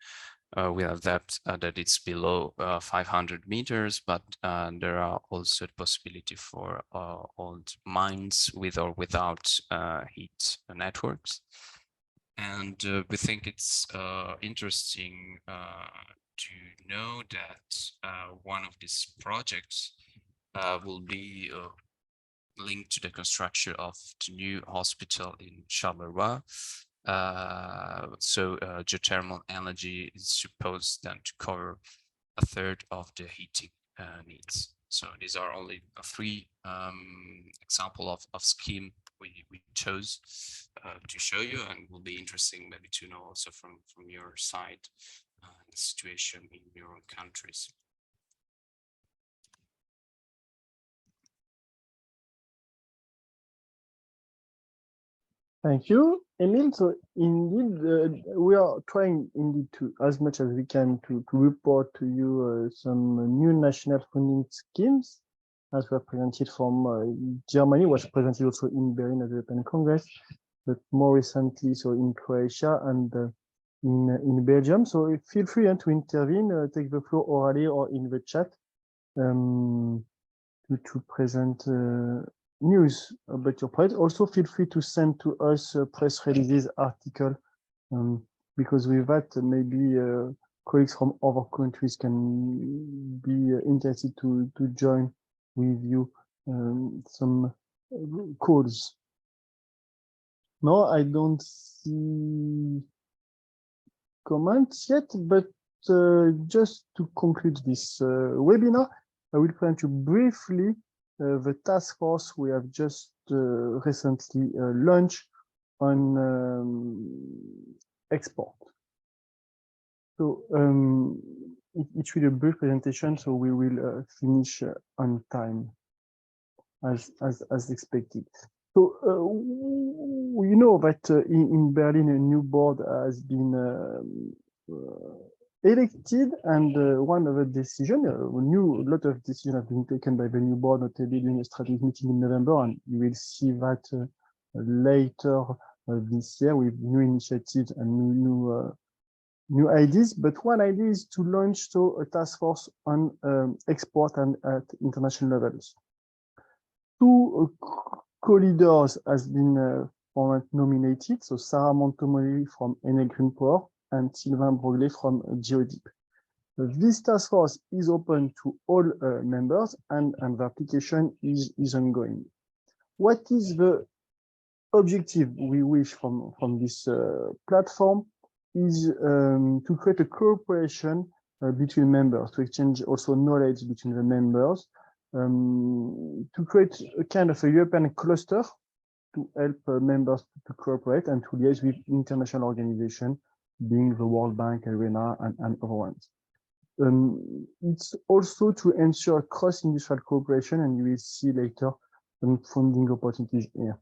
with a depth that it's below 500 meters, but there are also the possibility for old mines with or without heat networks. And we think it's interesting to know that one of these projects will be linked to the construction of the new hospital in Charleroi. Geothermal energy is supposed then to cover a third of the heating needs. So these are only a free example of scheme we chose to show you, and will be interesting maybe to know also from your side the situation in your own countries. Thank you, Emil. So indeed, we are trying indeed to, as much as we can, to report to you some new national funding schemes, as were presented from Germany, was presented also in Berlin at the European Congress, but more recently, so in Croatia and in Belgium. So feel free to intervene, take the floor orally or in the chat to present news about your project. Also feel free to send to us press releases, article, because with that maybe colleagues from other countries can be interested to join with you some calls. No, I don't see comments yet, but just to conclude this webinar, I will present you briefly the task force we have just recently launched on export. So it will be a brief presentation, so we will finish on time as expected. So we know that in Berlin a new board has been elected, and one of the decisions, a lot of decisions have been taken by the new board, notably during a strategic meeting in November, and you will see that later this year with new initiatives and new ideas. But one idea is to launch a task force on export and at international levels. Two co-leaders has been nominated, so Sarah Montomoli from Enel Green Power and Sylvain Broglet from Geothermal. This task force is open to all members, and the application is ongoing. What is the objective we wish from this platform is to create a cooperation between members, to exchange also knowledge between the members, to create a kind of a European cluster to help members to cooperate and to liaise with international organizations, being the World Bank, ARENA, and other ones. It's also to ensure cross-industrial cooperation, and you will see later some funding opportunities here.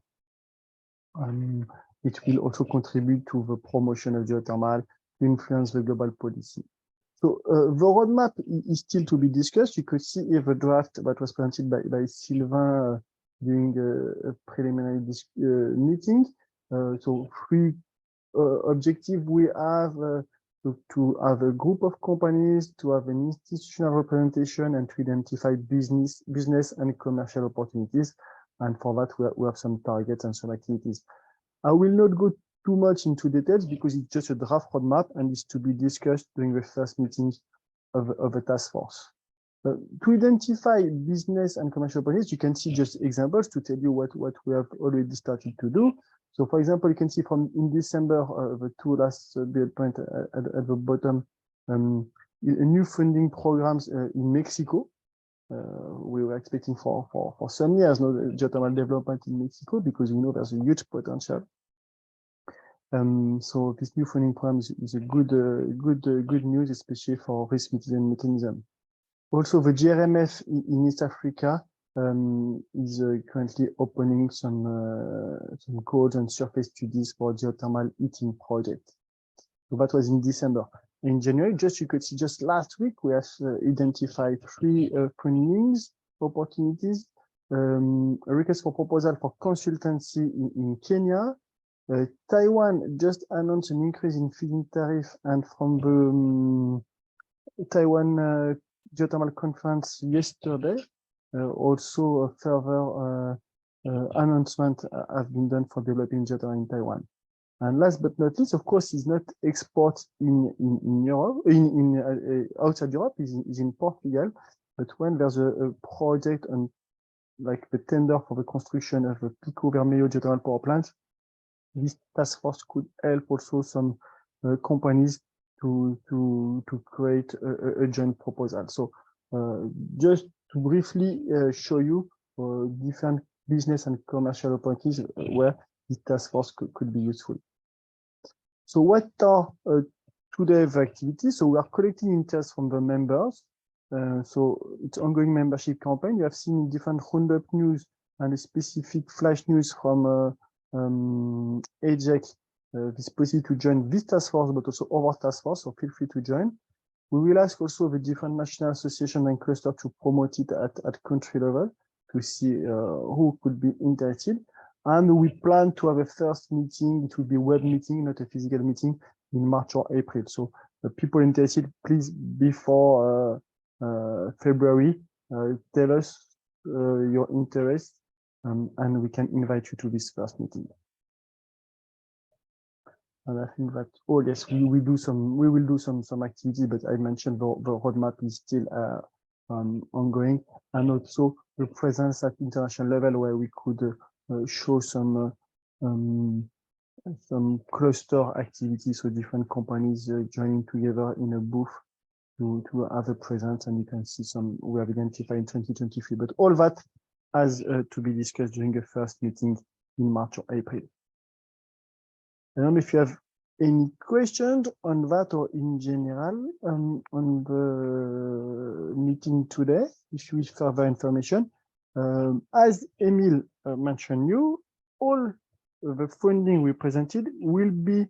It will also contribute to the promotion of geothermal to influence the global policy. So the roadmap is still to be discussed. You could see here the draft that was presented by Sylvain during a preliminary meeting. So three objectives we have: to have a group of companies, to have an institutional representation, and to identify business and commercial opportunities. And for that, we have some targets and some activities. I will not go too much into details because it's just a draft roadmap and is to be discussed during the first meetings of the task force. To identify business and commercial opportunities, you can see just examples to tell you what we have already started to do. So, for example, you can see from in December, the two last bullet points at the bottom, new funding programs in Mexico we were expecting for some years, no, the geothermal development in Mexico, because we know there's a huge potential. So this new funding program is a good news, especially for risk mitigation mechanism. Also, the GRMF in East Africa is currently opening some codes and surface studies for geothermal heating project. So that was in December. In January, you could see just last week, we have identified 3 fundings opportunities, a request for proposal for consultancy in Kenya. Taiwan just announced an increase in feed-in tariff, and from the Taiwan Geothermal Conference yesterday, also a further announcement have been done for developing geothermal in Taiwan. And last but not least, of course, is not export in Europe, outside Europe, is in Portugal. But when there's a project and like the tender for the construction of a Pico Vermelho geothermal power plant, this task force could help also some companies to create a joint proposal. So just to briefly show you different business and commercial opportunities where this task force could be useful. So what are today's activities? So we are collecting interest from the members. So it's ongoing membership campaign. You have seen different roundup news and a specific flash news from EGEC, this possibility to join this task force, but also other task force, so feel free to join. We will ask also the different national associations and clusters to promote it at country level to see who could be interested. And we plan to have a first meeting. It will be a web meeting, not a physical meeting, in March or April. So the people interested, please, before February, tell us your interest, and we can invite you to this first meeting. And I think that's all. Yes, we will do some activity, but I mentioned the roadmap is still ongoing, and also the presence at international level where we could show some cluster activities, so different companies joining together in a booth to have a presence, and you can see some we have identified in 2023. But all that has to be discussed during the first meeting in March or April. I don't know if you have any questions on that or in general on the meeting today. If you wish further information, as Emile mentioned, all the funding we presented will be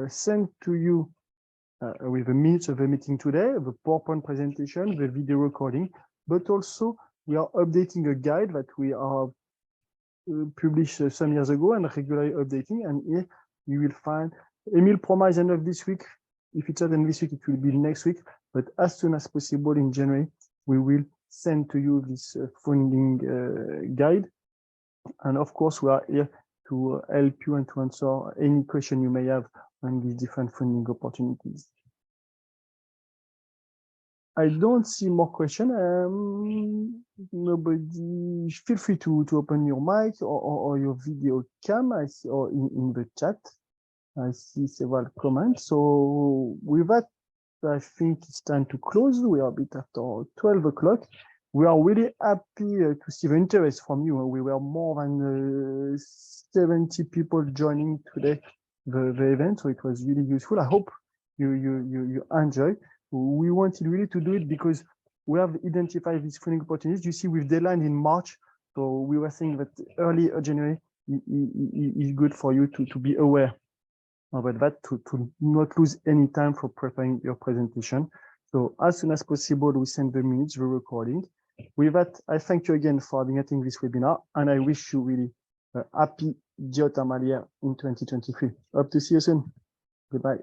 sent to you with the minutes of the meeting today, the PowerPoint presentation, the video recording, but also we are updating a guide that we are published some years ago and regularly updating. And here you will find, Emile promised end of this week. If it's not in this week, it will be next week. But as soon as possible in January, we will send to you this funding guide. And of course, we are here to help you and to answer any question you may have on these different funding opportunities. I don't see more questions. Nobody, feel free to open your mic or your video cam, I see, or in the chat. I see several comments. So with that, I think it's time to close. We are a bit after 12 o'clock. We are really happy to see the interest from you. We were more than 70 people joining today the event, so it was really useful. I hope you enjoy. We wanted really to do it because we have identified these funding opportunities. You see, with deadline in March, so we were saying that early January is good for you to be aware about that, to not lose any time for preparing your presentation. So as soon as possible, we send the minutes, the recording. With that, I thank you again for attending this webinar, and I wish you really a happy geothermal year in 2023. Hope to see you soon. Goodbye.